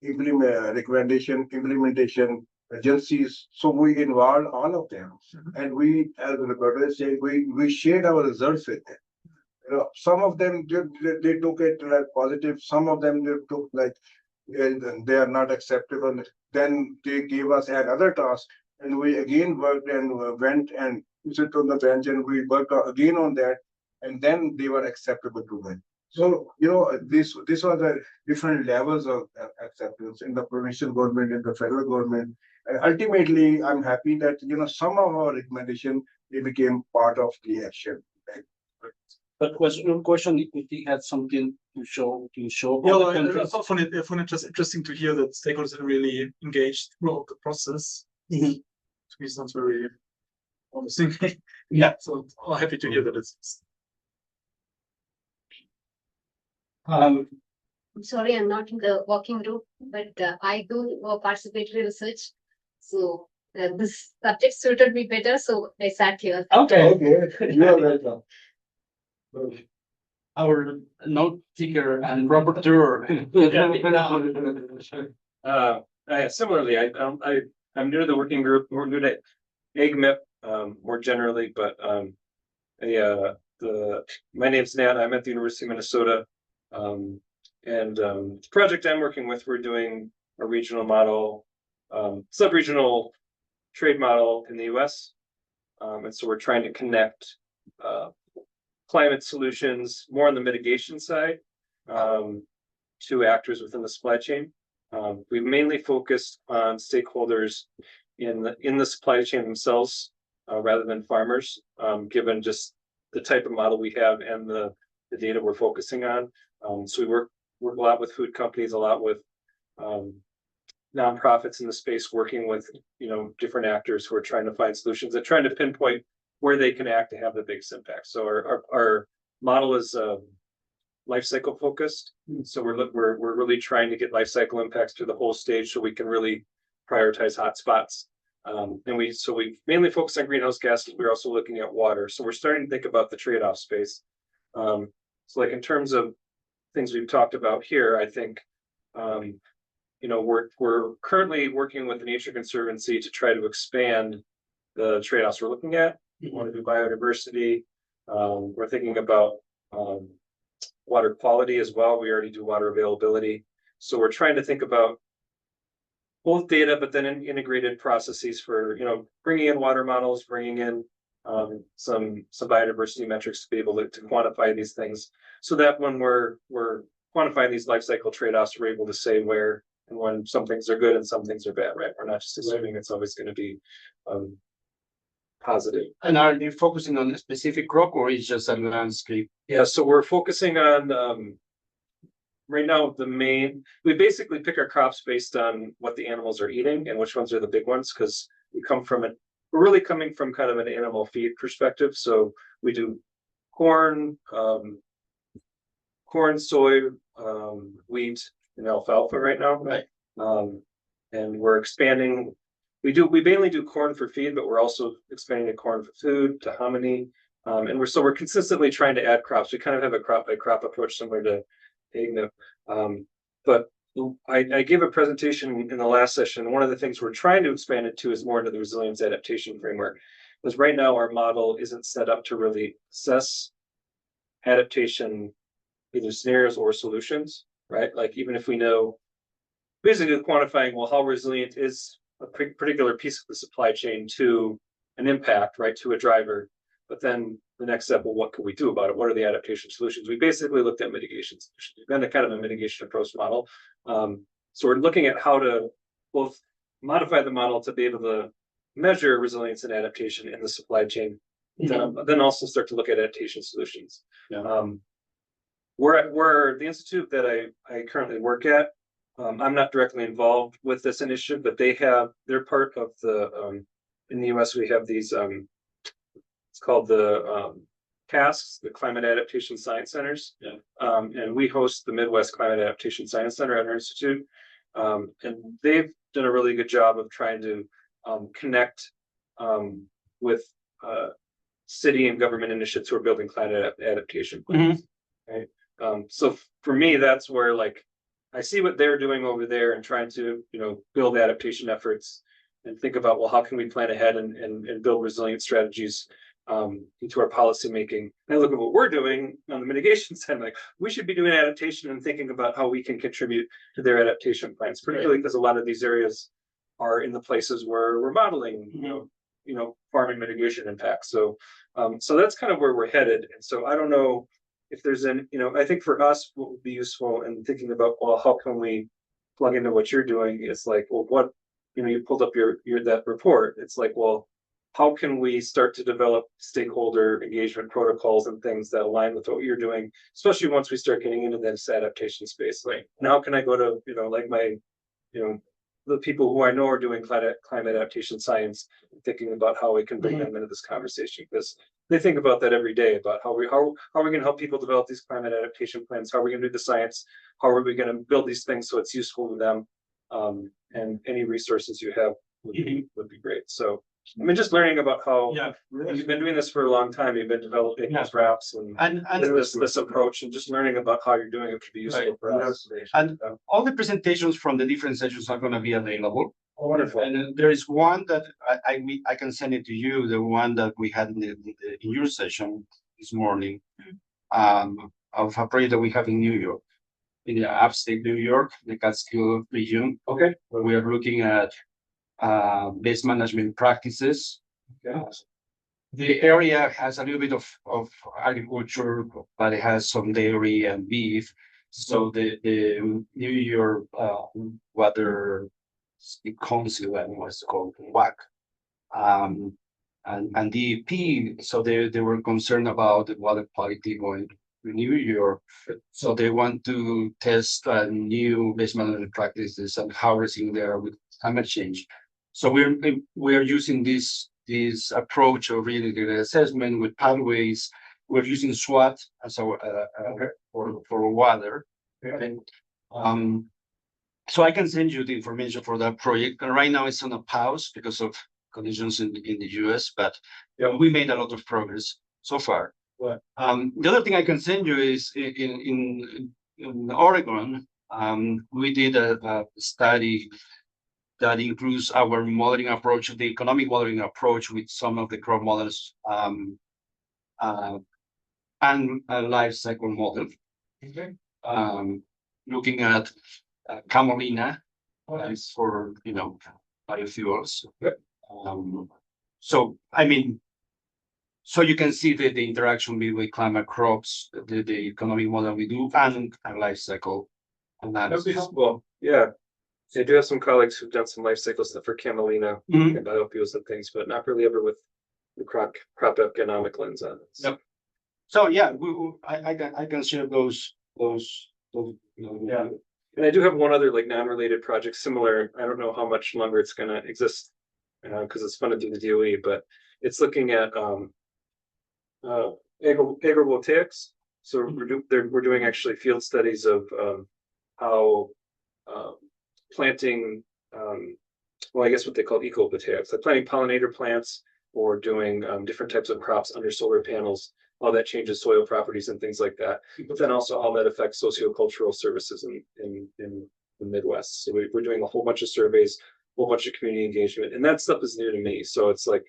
implementation agencies. So we involved all of them, and we, as the brother said, we shared our results with them. Some of them they took it like positive. Some of them they took like they are not acceptable. Then they gave us another task, and we again worked and went and sit on the bench, and we worked again on that, and then they were acceptable to them. So this was the different levels of acceptance in the provincial government, in the federal government. And ultimately, I'm happy that some of our recommendation they became part of the action. But question if he had something to show. Yeah, other I countries. found it just interesting to hear that stakeholders are really engaged throughout the process. Mhm. To me, sounds very promising. Yeah. So I'm happy to hear that it's. Um, I'm sorry, I'm not in the working group, but I do participatory research. So this subject suited me better, so I sat here. okay. Okay, you are welcome. Our note taker and rapporteur. Similarly, I'm new to the working group. We're new to AgMIP more generally, but my name's Nat. I'm at the University of Minnesota, and the project I'm working with, we're doing a regional model, sub-regional trade model in the U.S. And so we're trying to connect climate solutions more on the mitigation side to actors within the supply chain. We've mainly focused on stakeholders in the supply chain themselves rather than farmers, given just the type of model we have and the data we're focusing on. So we work a lot with food companies, a lot with nonprofits in the space, working with different actors who are trying to find solutions and trying to pinpoint where they can act to have the biggest impact. So our model is life cycle focused. So we're really trying to get life cycle impacts to the whole stage, so we can really prioritize hotspots. And we mainly focus on greenhouse gases. We're also looking at water. So we're starting to think about the trade-off space. So like in terms of things we've talked about here, I think, we're currently working with the Nature Conservancy to try to expand the trade-offs we're looking at. We want to do biodiversity. We're thinking about water quality as well. We already do water availability. So we're trying to think about both data, but then integrated processes for, bringing in water models, bringing in some biodiversity metrics to be able to quantify these things, so that when we're quantifying these life cycle trade-offs, we're able to say where and when some things are good and some things are bad, right? We're not just assuming it's always going to be positive. And are you focusing on a specific crop or is just a landscape? Yeah, so we're focusing on right now, we basically pick our crops based on what the animals are eating and which ones are the big ones, because we're really coming from kind of an animal feed perspective. So we do corn, soy, wheat, and alfalfa right now. Right. And we're expanding. We mainly do corn for feed, but we're also expanding to corn for food, to hominy. And we're consistently trying to add crops. We kind of have a crop by crop approach similar to AgMIP. But I gave a presentation in the last session. One of the things we're trying to expand it to is more into the resilience adaptation framework. Because right now our model isn't set up to really assess adaptation, either scenarios or solutions, right? Like even if we know, basically quantifying, well, how resilient is a particular piece of the supply chain to an impact, right, to a driver. But then the next step, well, what can we do about it? What are the adaptation solutions? We basically looked at mitigation solutions. We've done a kind of a mitigation approach model. So we're looking at how to both modify the model to be able to measure resilience and adaptation in the supply chain, then also start to look at adaptation solutions. Yeah. We're the institute that I currently work at. I'm not directly involved with this initiative, but they're part of the in the US we have these it's called the CASCs, the Climate Adaptation Science Centers. Yeah. And we host the Midwest Climate Adaptation Science Center at our institute. And they've done a really good job of trying to connect with city and government initiatives who are building climate adaptation plans. Right. So for me, that's where I see what they're doing over there and trying to, build adaptation efforts and think about, well, how can we plan ahead and build resilient strategies into our policy making. And I look at what we're doing on the mitigation side, we should be doing adaptation and thinking about how we can contribute to their adaptation plans, particularly because a lot of these areas are in the places where we're modeling, farming mitigation impacts. So that's kind of where we're headed. And so I don't know if there's I think for us, what would be useful in thinking about, well, how can we plug into what you're doing is what, you pulled up your that report. It's well, how can we start to develop stakeholder engagement protocols and things that align with what you're doing, especially once we start getting into this adaptation space? Now can I go to, the people who I know are doing climate adaptation science, thinking about how we can bring them into this conversation, because they think about that every day, about how are we going to help people develop these climate adaptation plans? How are we going to do the science? How are we going to build these things so it's useful to them? And any resources you have would be great. So just learning about how you've been doing this for a long time. You've been developing these wraps and this approach, and just learning about how you're doing it could be useful for us. And all the presentations from the different sessions are going to be available. Oh, wonderful. And there is one that I can send it to you, the one that we had in your session this morning, of a project that we have in New York, in the upstate New York, the Catskill region. Okay. Where we are looking at base management practices. Okay. The area has a little bit of agriculture, but it has some dairy and beef. So the New York Water Council, and what's called WAC, and DEP, so they were concerned about the water quality going to New York. So they want to test new base management practices and harvesting there with climate change. So we're using this approach of integrated assessment with pathways. We're using SWOT as for water, So I can send you the information for that project. And right now it's on a pause because of conditions in the US, but we made a lot of progress so far. What? The other thing I can send you is in Oregon, we did a study that includes our modeling approach, the economic modeling approach with some of the crop models, and a life cycle model. Okay. Looking at camelina for biofuels. Yep. So I mean, so you can see the interaction between climate crops, the economic model we do, and life cycle That would be analysis. helpful. Yeah. I do have some colleagues who've done some life cycle stuff for camelina Mhm. and biofuels and things, but not really ever with the crop economic lens on it. Yep. So yeah, I can share those. Yeah. And I do have one other like non-related project similar. I don't know how much longer it's gonna exist because it's funded through the DOE, but it's looking at agrivoltaics. So we're doing actually field studies of how planting well, I guess what they call ecovoltaics, like planting pollinator plants or doing different types of crops under solar panels, how that changes soil properties and things like that. But then also how that affects sociocultural services in the Midwest. So we're doing a whole bunch of surveys, a whole bunch of community engagement, and that stuff is new to me. So it's like,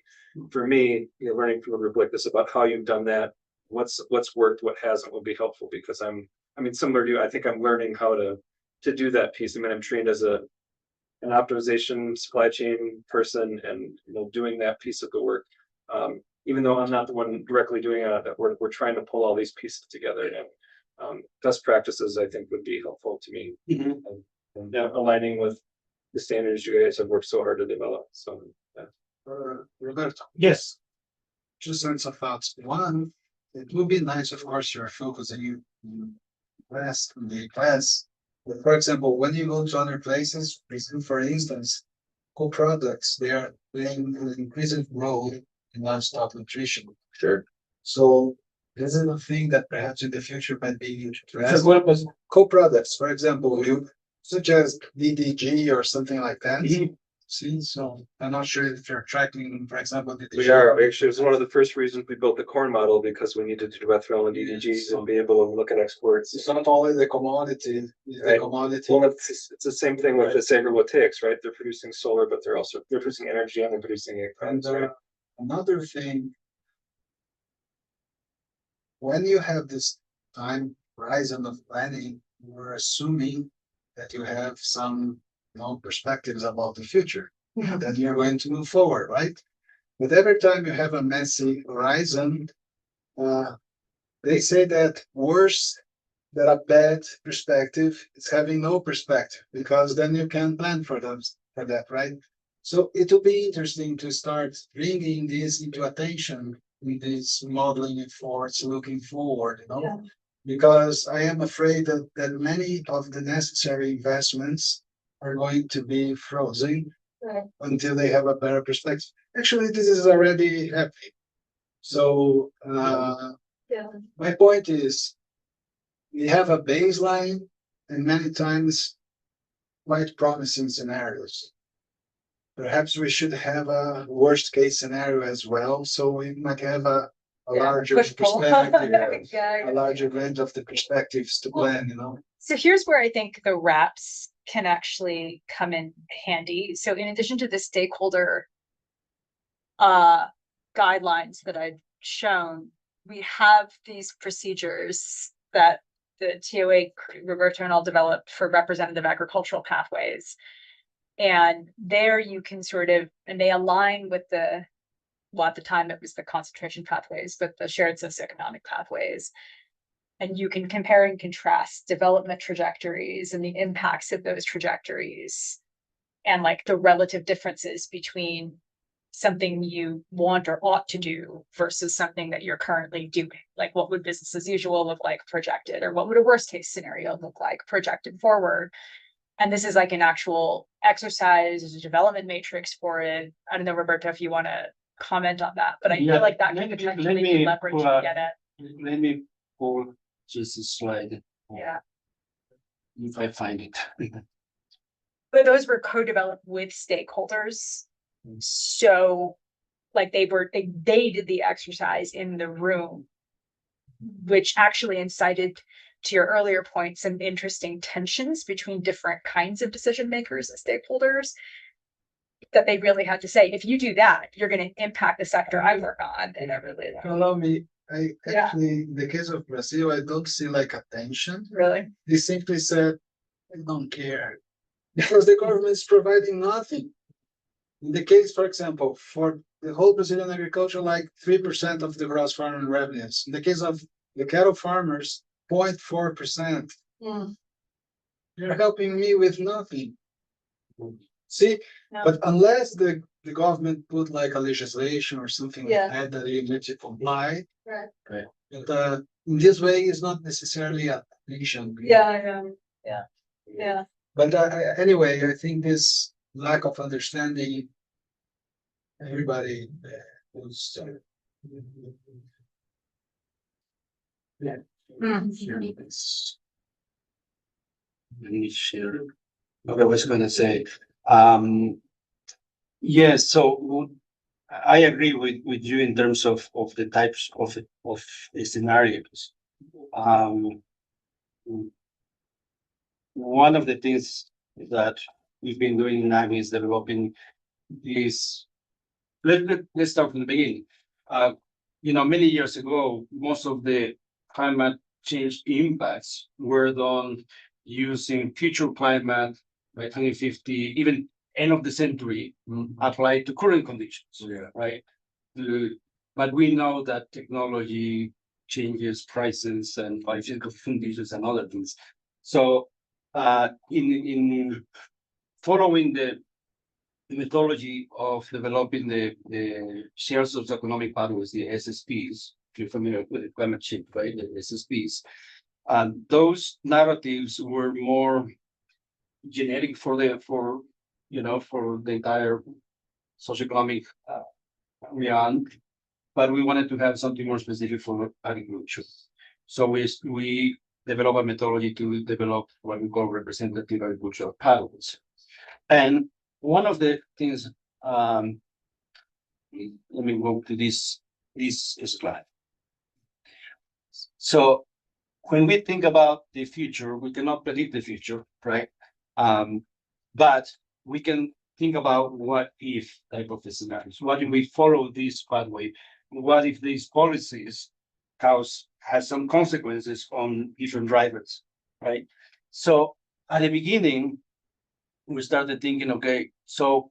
for me, learning from a group like this about how you've done that, what's worked, what hasn't, will be helpful because similar to you, I think I'm learning how to do that piece. I mean, I'm trained as an optimization supply chain person and doing that piece of the work. Even though I'm not the one directly doing it, we're trying to pull all these pieces together and best practices I think would be helpful to me. Mhm. And aligning with the standards you guys have worked so hard to develop. So Roberto, Yes. two sense of thoughts. One, it would be nice, of course, you're focusing on the class. But for example, when you go to other places, for instance, co-products, they are playing an increasing role in livestock nutrition. sure. So this is a thing that perhaps in the future might be addressed. Co-products, for example, such as DDG or something like that. See, so I'm not sure if you're tracking, for example, DDG. We are actually, it was one of the first reasons we built the corn model because we needed to do ethanol and DDGs and be able to look at exports. It's not only the commodity, it's the Right. commodity. Well, it's the same thing with this agrivoltaics, right? They're producing solar, but they're producing energy and they're producing And right? another thing, when you have this time horizon of planning, you're assuming that you have some, perspectives about the future, that you're going to move forward, right? But every time you have a messy horizon, they say that worse than a bad perspective is having no perspective, because then you can plan for that, right? So it will be interesting to start bringing this into attention in this modeling efforts looking forward, because I am afraid that many of the necessary investments are going to be frozen until they have a better perspective. Actually, this is already happening. So my point is, we have a baseline and many times quite promising scenarios. Perhaps we should have a worst case scenario as well, so we might have a larger perspective, a larger range of the perspectives to plan, So here's where I think the RAPs can actually come in handy. So in addition to the stakeholder guidelines that I've shown, we have these procedures that the TOA, Roberto and all developed for representative agricultural pathways. And there you can and they align with at the time it was the concentration pathways, but the shared socioeconomic pathways. And you can compare and contrast development trajectories and the impacts of those trajectories and like the relative differences between something you want or ought to do versus something that you're currently doing. Like what would business as usual look like projected, or what would a worst case scenario look like projected forward? And this is like an actual exercise, there's a development matrix for it. I don't know, Roberto, if you want to comment on that, but I feel like that can potentially be leveraged to get it. Let me pull just a slide. Yeah. If I find it. But those were co-developed with stakeholders. So like they did the exercise in the room, which actually incited, to your earlier point, some interesting tensions between different kinds of decision makers and stakeholders that they really had to say, if you do that, you're going to impact the sector I work on. And everything. Allow me, I Yeah. actually, in the case of Brazil, I don't see like a tension. Really? They simply said, I don't care. Because the government is providing nothing. In the case, for example, for the whole Brazilian agriculture, like 3% of the gross farming revenues. In the case of the cattle farmers, 0.4%. Mm. You're helping me with nothing. See, No. but unless the government put like a legislation or something Yeah. like that you need to comply. Right. Right. But in this way, it's not necessarily a tension. Yeah, I know. Yeah. Yeah. But anyway, I think this lack of understanding, everybody was. Let me share. Okay, I was gonna say, yes, so I agree with you in terms of the types of scenarios. One of the things that we've been doing now is developing this. Let's start from the beginning. Many years ago, most of the climate change impacts were done using future climate by 2050, even end of the century, applied to current conditions. Yeah. Right. But we know that technology changes prices and physical conditions and other things. So in following the methodology of developing the shares of economic pathways, the SSPs, if you're familiar with the climate change, right? The SSPs. And those narratives were more generic for the entire socioeconomic realm, but we wanted to have something more specific for agriculture. So we develop a methodology to develop what we call representative agricultural pathways. And one of the things, let me go to this slide. So when we think about the future, we cannot predict the future, right? But we can think about what if type of scenarios. What if we follow this pathway? What if these policies has some consequences on different drivers, right? So at the beginning, we started thinking, okay, so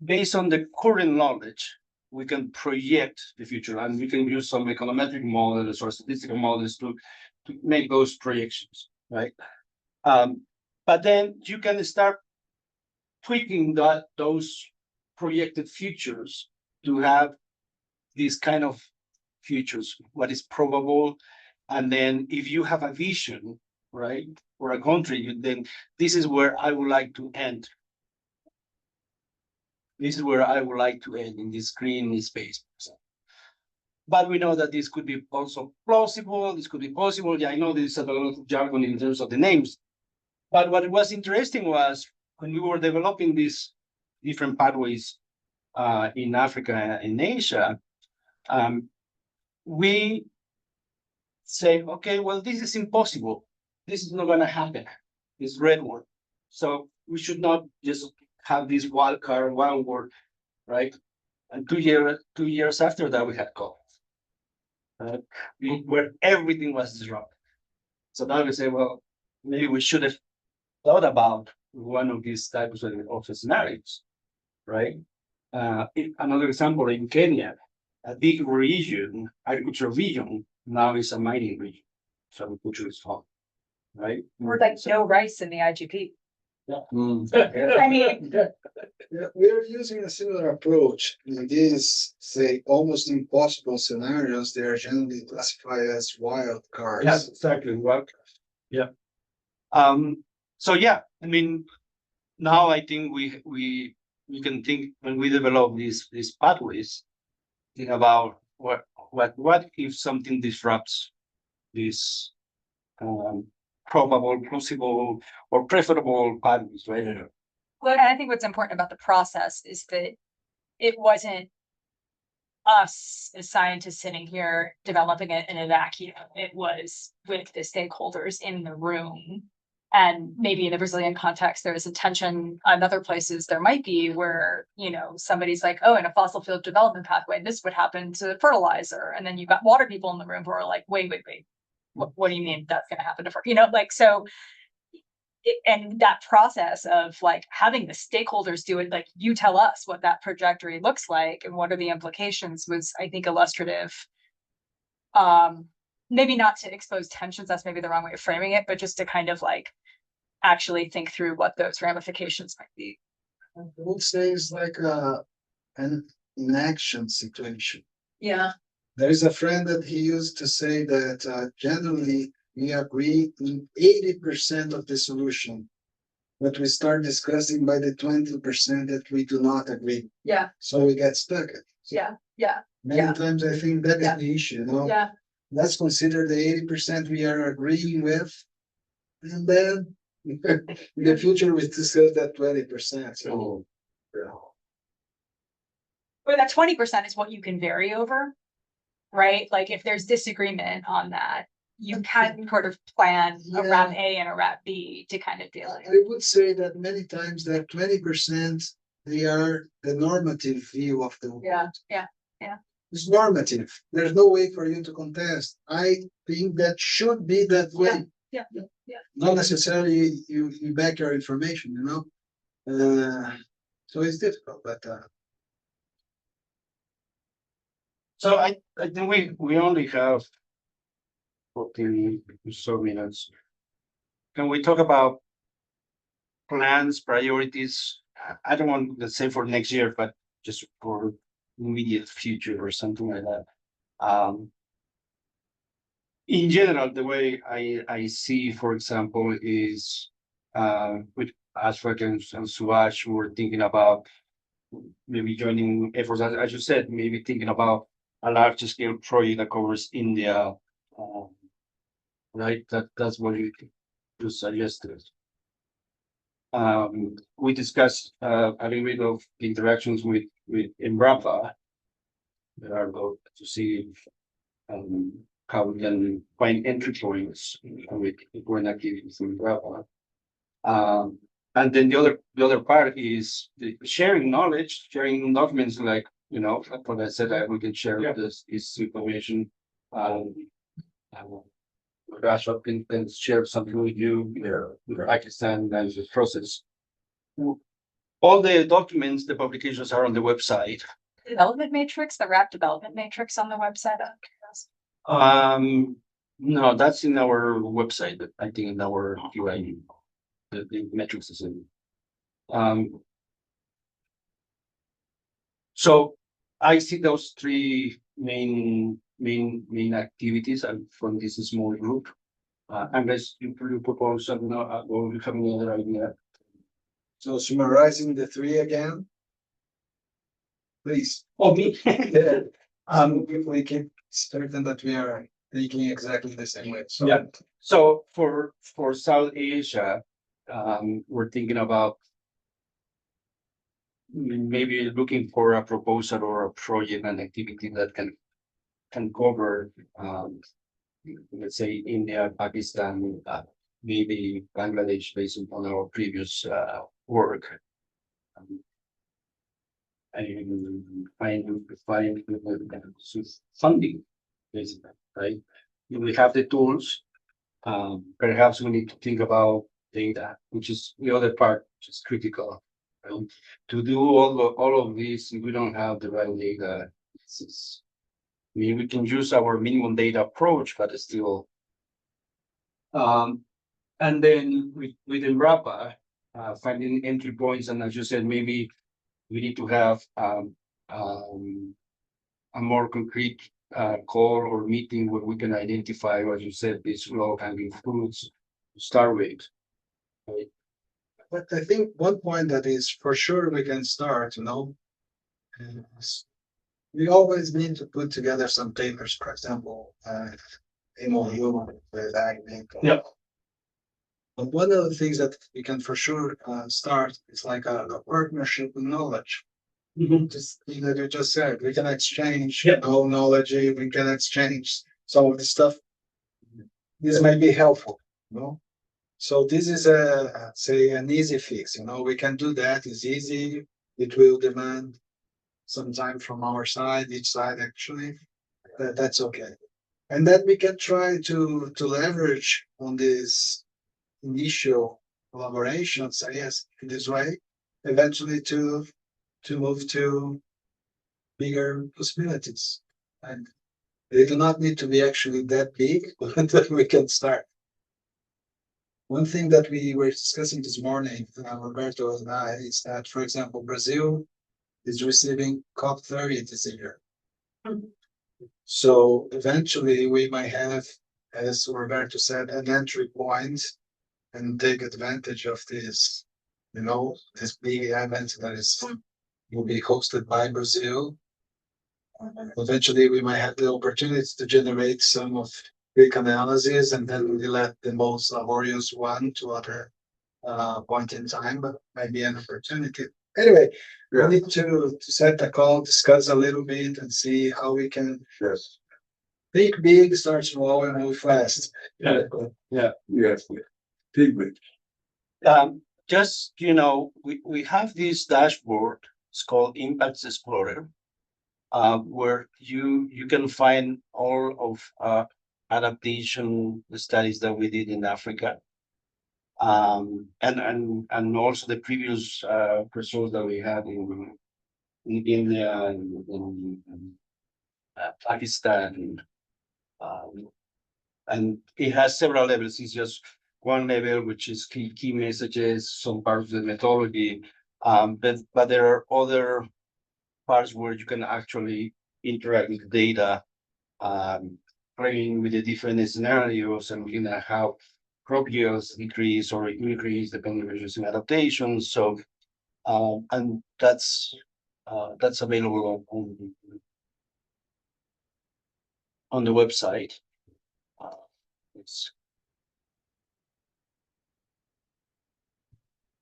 based on the current knowledge, we can project the future and we can use some econometric models or statistical models to make those projections, right? But then you can start tweaking those projected futures to have these kind of futures, what is probable. And then if you have a vision, right, for a country, then this is where I would like to end. This is where I would like to end in this green space. But we know that this could be also plausible. This could be possible. Yeah, I know there's a lot of jargon in terms of the names. But what was interesting was when we were developing these different pathways in Africa and Asia, we say, okay, well, this is impossible. This is not going to happen. It's red word. So we should not just have this wild card, one word, right? And 2 years after that, we had COVID, where everything was disrupted. So now we say, well, maybe we should have thought about one of these types of scenarios, right? Another example in Kenya, a big region, agricultural region, now is a mining region. So agriculture is fine, right? Or like no rice in the IGP. Yeah. I mean, Yeah, we are using a similar approach. In these, say, almost impossible scenarios, they are generally classified as wild cards. Yes, exactly. Well, yeah. So yeah, I mean, now I think we can think when we develop these pathways, think about what if something disrupts this probable, plausible, or preferable pathways, right? Well, and I think what's important about the process is that it wasn't us as scientists sitting here developing it in a vacuum. It was with the stakeholders in the room. And maybe in the Brazilian context, there is a tension. In other places, there might be where, you know, somebody's like, oh, in a fossil fuel development pathway, this would happen to fertilizer. And then you've got water people in the room who are like, wait. What do you mean that's going to happen to, you know, like, so. And that process of like having the stakeholders do it, like you tell us what that trajectory looks like and what are the implications was, I think, illustrative. Maybe not to expose tensions, that's maybe the wrong way of framing it, but just to kind of like actually think through what those ramifications might be. I would say it's like an inaction situation. Yeah. There is a friend that he used to say that generally we agree in 80% of the solution, but we start discussing by the 20% that we do not agree. Yeah. So we get stuck. Yeah. Yeah. Many times I think that is the issue, you know? Yeah. Let's consider the 80% we are agreeing with, and then in the future we discuss that 20%. So, But that 20% is what you can vary over, right? Like if there's disagreement on that, you can sort of plan a wrap A and a wrap B to kind of deal with. I would say that many times that 20% they are the normative view of the world. Yeah. It's normative. There's no way for you to contest. I think that should be that way. Yeah. Not necessarily you back your information, you know. So it's difficult, but So I think we only have 14 so minutes. Can we talk about plans, priorities? I don't want to say for next year, but just for immediate future or something like that. In general, the way I see, for example, is with Ashfaq and Subash, we're thinking about maybe joining efforts, as you said, maybe thinking about a large scale project that covers India. Right, that's what you suggested. We discussed a little bit of interactions with Embrapa. There are those to see how we can find entry points with important activities in Embrapa. And then the other part is the sharing knowledge, sharing documents, like, you know, what I said, we can share this information. Rashad can share something with you, with Pakistan and the process. All the documents, the publications are on the website. Development matrix, the wrap development matrix on the website. No, that's in our website, but I think in our UI, the metrics is in. So I see those three main activities from this small group. Unless you propose something, or you have any other idea. so summarizing the three again, please. Oh, me? If we keep certain that we are thinking exactly the same way. So Yeah. So for South Asia, we're thinking about maybe looking for a proposal or a project and activity that can cover, let's say India, Pakistan, maybe Bangladesh, based on our previous work. And find funding, basically, right? We have the tools. Perhaps we need to think about data, which is the other part, which is critical. To do all of this, we don't have the right data. I mean, we can use our minimum data approach, but it's still. And then with Embrapa, finding entry points, and as you said, maybe we need to have a more concrete call or meeting where we can identify, as you said, these low-hanging fruits to start with. Right? but I think one point that is for sure we can start, you know, is we always need to put together some papers, for example, MOU with AgMIP. Yeah. But one of the things that we can for sure start is like a partnership with knowledge. Just thing that you just said, we can exchange knowledge, we can exchange some of the stuff. This might be helpful, you know. So this is say an easy fix, you know, we can do that, it's easy. It will demand some time from our side, each side actually, that's okay. And then we can try to leverage on this initial collaborations, I guess, in this way, eventually to move to bigger possibilities. And they do not need to be actually that big, but we can start. One thing that we were discussing this morning, Roberto and I, is that, for example, Brazil is receiving COP30 this year. So eventually we might have, as Roberto said, an entry point and take advantage of this, you know, this big event that will be hosted by Brazil. Eventually, we might have the opportunity to generate some of quick analysis, and then we let the most laborious one to other point in time, but maybe an opportunity. Anyway, we need to set a call, discuss a little bit, and see how we can think big, start small, and move fast. Yes, think big. Just, you know, we have this dashboard, it's called Impacts Explorer. Where you can find all of adaptation studies that we did in Africa. And also the previous results that we had in India and in Pakistan. And it has several levels. It's just one level, which is key messages, some parts of the methodology. But there are other parts where you can actually interact with data, playing with the different scenarios and looking at how crop yields decrease or increase depending on using adaptations. So, and that's available on the website.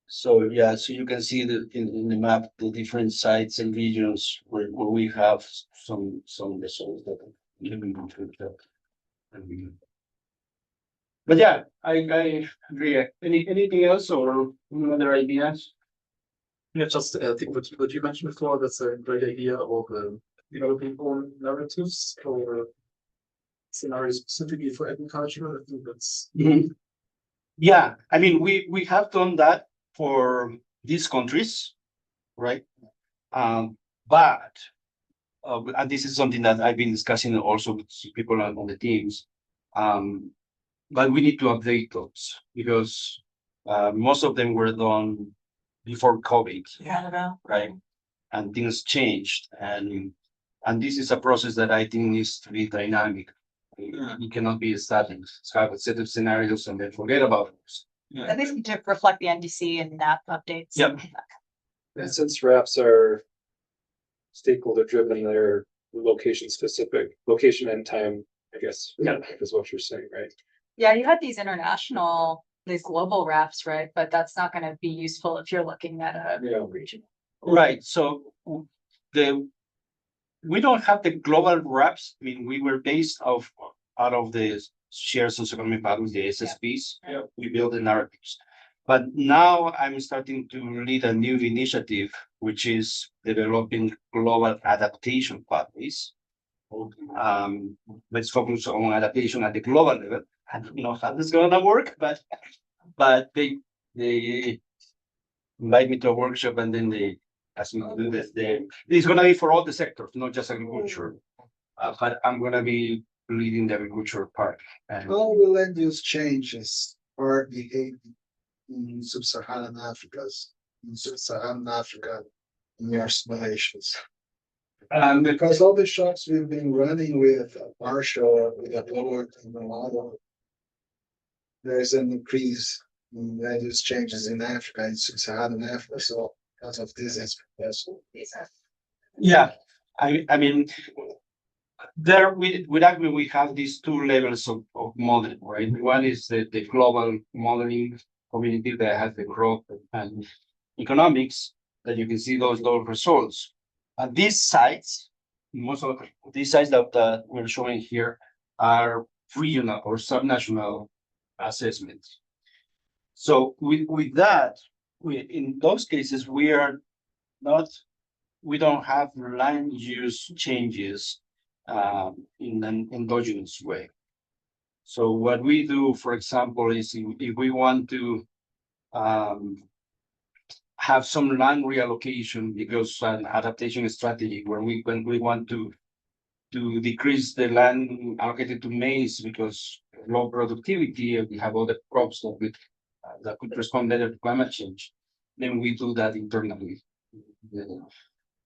So yeah, so you can see in the map the different sites and regions where we have some results that you can go through that. But yeah, I agree. Anything else or any other ideas? Yeah, just I think what you mentioned before, that's a great idea of developing own narratives or scenarios specifically for agriculture. I think that's Yeah, I mean we have done that for these countries, right? But and this is something that I've been discussing also with people on the teams. But we need to update those because most of them were done before COVID, right? And things changed, and this is a process that I think needs to be dynamic. It cannot be static. It's have a set of scenarios and then forget about it. At least to reflect the NDC and NAP updates. Yep. And since RAPs are stakeholder driven, they're location specific, location and time, I guess, is what you're saying, right? Yeah, you had these these global wraps, right? But that's not gonna be useful if you're looking at a region. Right. So we don't have the global wraps. I mean, we were based out of the shared socioeconomic values, the SSPs. Yeah. We build the narratives. But now I'm starting to lead a new initiative, which is developing global adaptation pathways. Let's focus on adaptation at the global level. I don't know how this is gonna work, but they invite me to a workshop and then they ask me to do this. It's gonna be for all the sectors, not just agriculture. But I'm gonna be leading the agriculture part. And How will land use changes or behave in sub-Saharan Africa, in your simulations? Because all the shots we've been running with Marshall, with Apollo and the model, there's an increase in land use changes in Africa, in sub-Saharan Africa, so because of this expectation. yeah, I mean, There with AgMIP, we have these two levels of modeling, right? One is the global modeling community that has the growth and economics that you can see those results. And these sites, most of these sites that we're showing here are regional or subnational assessments. So with that, in those cases, we don't have land use changes in an endogenous way. So what we do, for example, is if we want to have some land reallocation because an adaptation strategy where when we want to decrease the land allocated to maize because low productivity and we have other crops that could respond better to climate change, then we do that internally.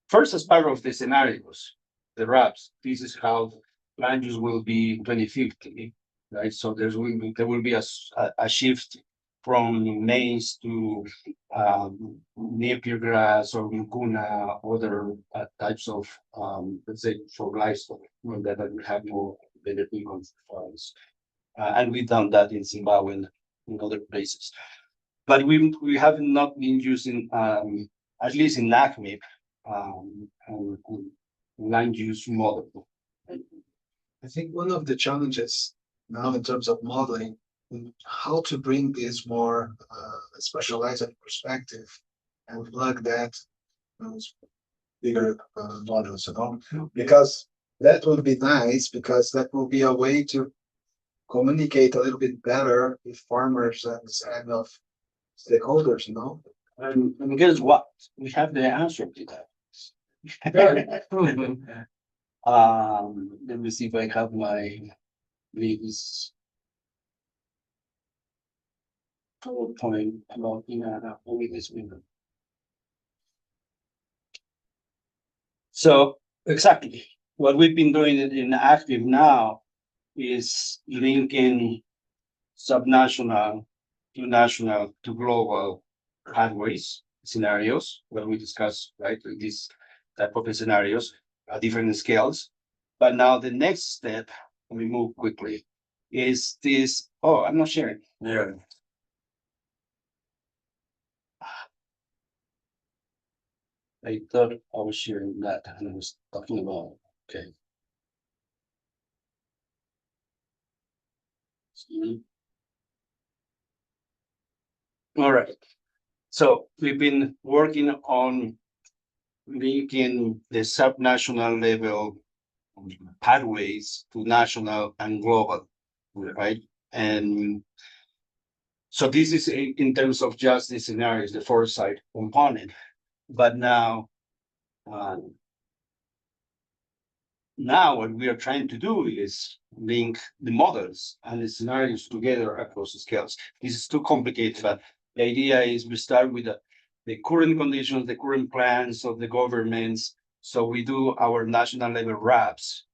First, as part of the scenarios, the RAPs, this is how land use will be 2050, right? So there will be a shift from maize to napier grass or mucuna, other types of let's say for livestock that will have more better income for us. And we've done that in Zimbabwe and in other places. But we have not been using at least in AgMIP land use model. I think one of the challenges now in terms of modeling, how to bring this more specialized perspective and plug that those bigger models, because that would be nice because that will be a way to communicate a little bit better with farmers and of stakeholders, And guess what? We have the answer to that. Let me see if I have my previous PowerPoint about only this window. So exactly what we've been doing in AgMIP now is linking subnational to national to global pathways scenarios where we discuss right these type of scenarios at different scales. But now the next step, let me move quickly, is this. Oh, I'm not sharing. Yeah. I thought I was sharing that and I was talking about okay. All right. So we've been working on linking the subnational level pathways to national and global, right? And so this is in terms of just the scenarios, the foresight component. But now what we are trying to do is link the models and the scenarios together across the scales. This is too complicated, but the idea is we start with the current conditions, the current plans of the governments. So we do our national level RAPs,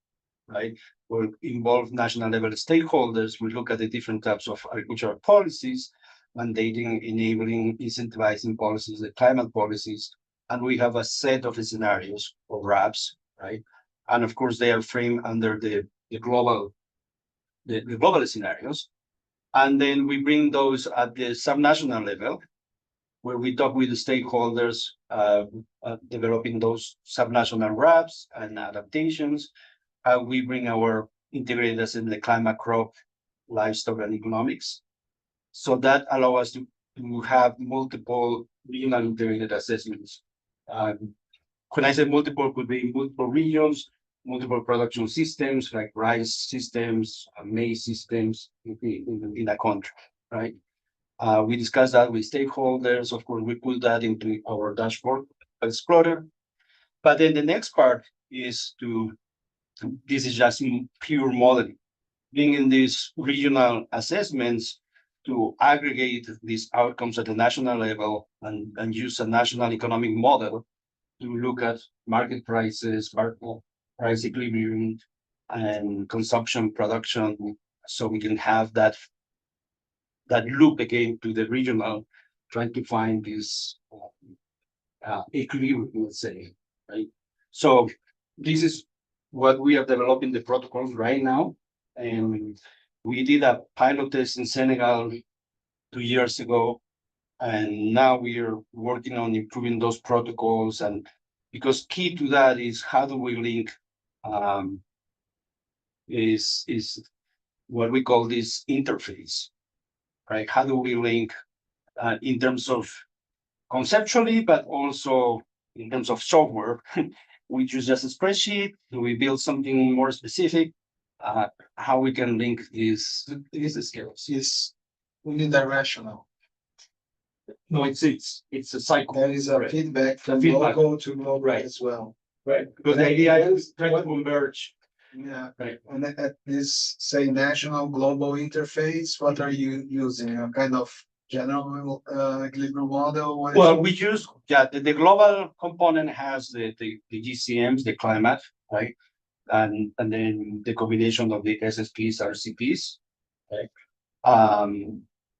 right? We involve national level stakeholders. We look at the different types of agricultural policies, mandating, enabling, incentivizing policies, the climate policies, and we have a set of scenarios or RAPs, right? And of course, they are framed under the global scenarios. And then we bring those at the subnational level, where we talk with the stakeholders, developing those subnational RAPs and adaptations. We bring our integrators in the climate, crop, livestock, and economics. So that allows us to have multiple regional integrated assessments. When I say multiple, could be multiple regions, multiple production systems like rice systems, maize systems in a country, right? We discussed that with stakeholders. Of course, we put that into our dashboard explorer. But then the next part is this is just pure modeling, being in these regional assessments to aggregate these outcomes at the national level and use a national economic model to look at market prices, price equilibrium, and consumption production, so we can have that loop again to the regional, trying to find this equilibrium, let's say, right? So this is what we are developing the protocols right now. And we did a pilot test in Senegal 2 years ago. And now we are working on improving those protocols. And because key to that is how do we link is what we call this interface, right? How do we link in terms of conceptually, but also in terms of software? We use just a spreadsheet. Do we build something more specific? How we can link these skills? It's unidirectional. No, it's a cycle. There is a Right. feedback from feedback. local to global Right. as well. Right, because the idea is try to converge. Yeah, Right. and at this, say, national global interface, what are you using? A kind of general equilibrium model? What is Well, it? we use, the global component has the GCMs, the climate, right? And then the combination of the SSPs, RCPs, right?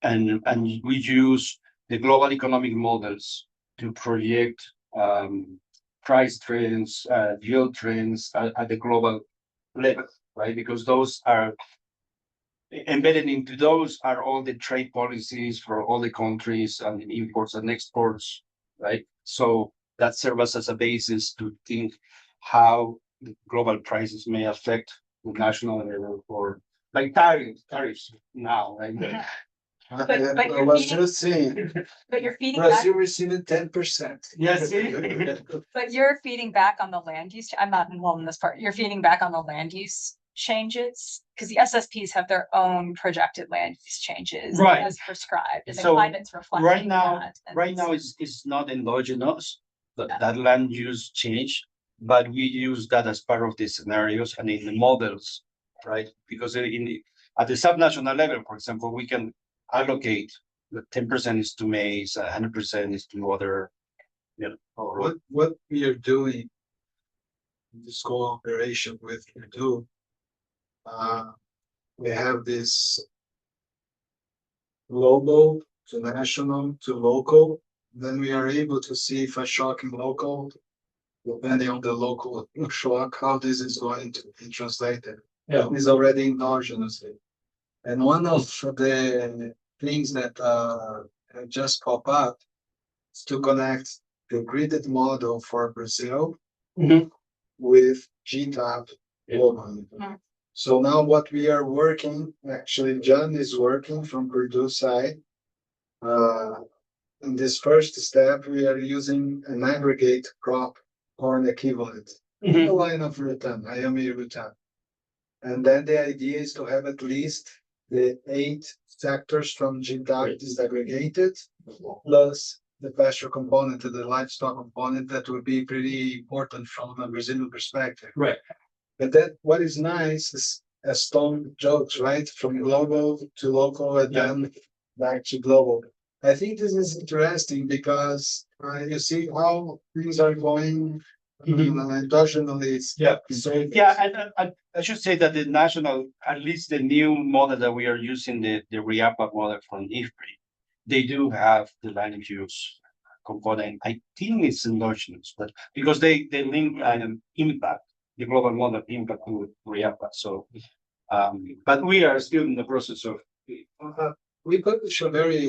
And we use the global economic models to project price trends, yield trends at the global level, right? Because those are embedded into those are all the trade policies for all the countries and imports and exports, right? So that serves as a basis to think how the global prices may affect the national level or like tariffs now, right? But I you're was feeding- just saying, But you're feeding back, Brazil receiving 10%. Yes. but you're feeding back on the land use. I'm not involved in this part. You're feeding back on the land use changes because the SSPs have their own projected land use changes Right. as prescribed, and the So, climate's reflecting Right now, that, and right now it's not endogenous, Yeah. that land use change, but we use that as part of the scenarios and in the models, right? Because at the subnational level, for example, we can allocate the 10% is to maize, 100% is to other, or What we are doing in this cooperation with Purdue, we have this global to national to local. Then we are able to see if a shock in local, depending on the local shock, how this is going to be translated. Yeah. Is already endogenously. And one of the things that just pop up is to connect the gridded model for Brazil Mhm. with GTAP globally. Mhm. So now what we are working, actually John is working from Purdue side. In this first step, we are using an aggregate crop corn equivalent. Mhm. A line of return, IME return. And then the idea is to have at least the 8 sectors from GTAP disaggregated, plus the pasture component and the livestock component that would be pretty important from a Brazilian perspective. Right. But that what is nice is as Tom jokes, right? From global to local and Yeah. then back to global. I think this is interesting because you see how things are going endogenously. Yeah. So Yeah, and I should say that the national, at least the new model that we are using, the RIAPA model from IFPRI, they do have the land use component. I think it's endogenous, but because they link impact, the global model impact to RIAPA. So, but we are still in the process of. we publish a very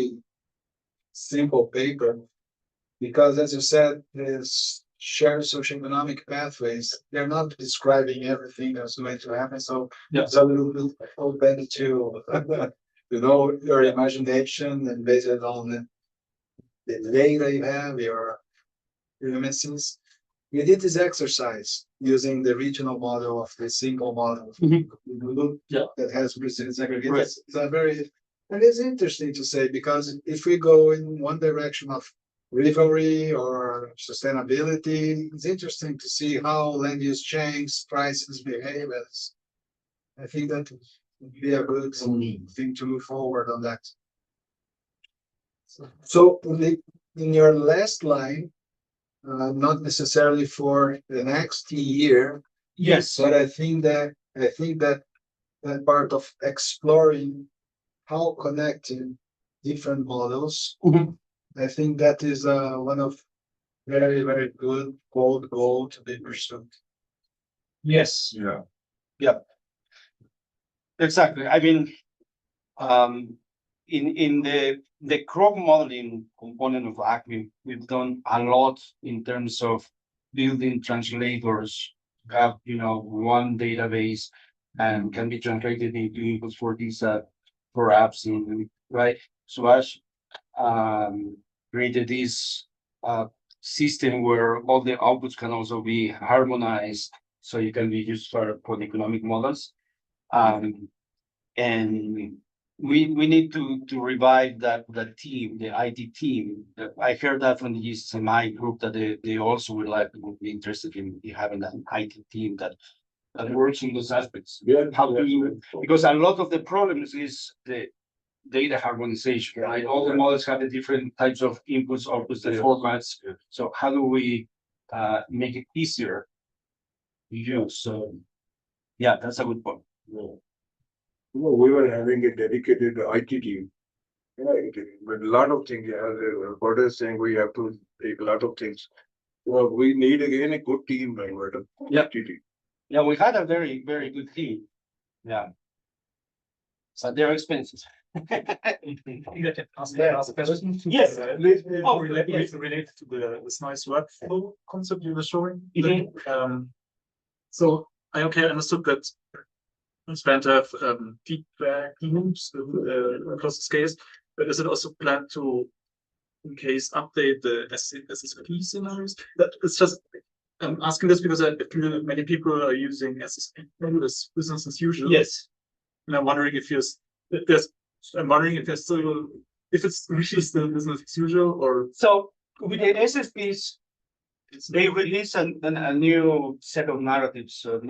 simple paper because, as you said, this shared socioeconomic pathways, they're not describing everything that's going to happen. So Yeah. it's a little bit open to your imagination and based on the data you have, your MSCs. We did this exercise using the regional model of the single model Yeah. that has Brazilian aggregates. Right. It's a very, and it's interesting to say because if we go in one direction of rivalry or sustainability, it's interesting to see how land use change, prices behave. I think that would be a good thing to move forward on that. So in your last line, not necessarily for the next year, Yes. but I think that that part of exploring how connecting different models, Mhm. I think that is one of very, very good goal to be pursued. Yes, Yeah. exactly. I mean, in the crop modeling component of AgMIP, we've done a lot in terms of building translators, have, one database and can be translated into inputs for these, for apps right? So as, created this, system where all the outputs can also be harmonized, so you can be used for the economic models. And we need to revive that team, the IT team. I heard that from the GSMI group that they also would be interested in having an IT team that works in those aspects. Yeah. Because a lot of the problems is the data harmonization, right? All the models have the different types of inputs, outputs, and formats. So how do we make it easier to use? So yeah, that's a good point. We were having a dedicated IT team. But a lot of things, as Reporter is saying, we have to take a lot of things. Well, we need again a good team, right? Yeah. IT team. Yeah, we had a very, very good team. Yeah. So they're expensive. Ask a question? Yes. Oh, related to this nice workflow concept you were showing. So I understood that it's planned to have feedback loops across the scales, but is it also planned to, in case, update the SSP scenarios? That it's just I'm asking this because I feel many people are using SSP as business as usual. Yes. And I'm wondering if there's still, if it's really still business as usual or. So with the SSPs, they release a new set of narratives,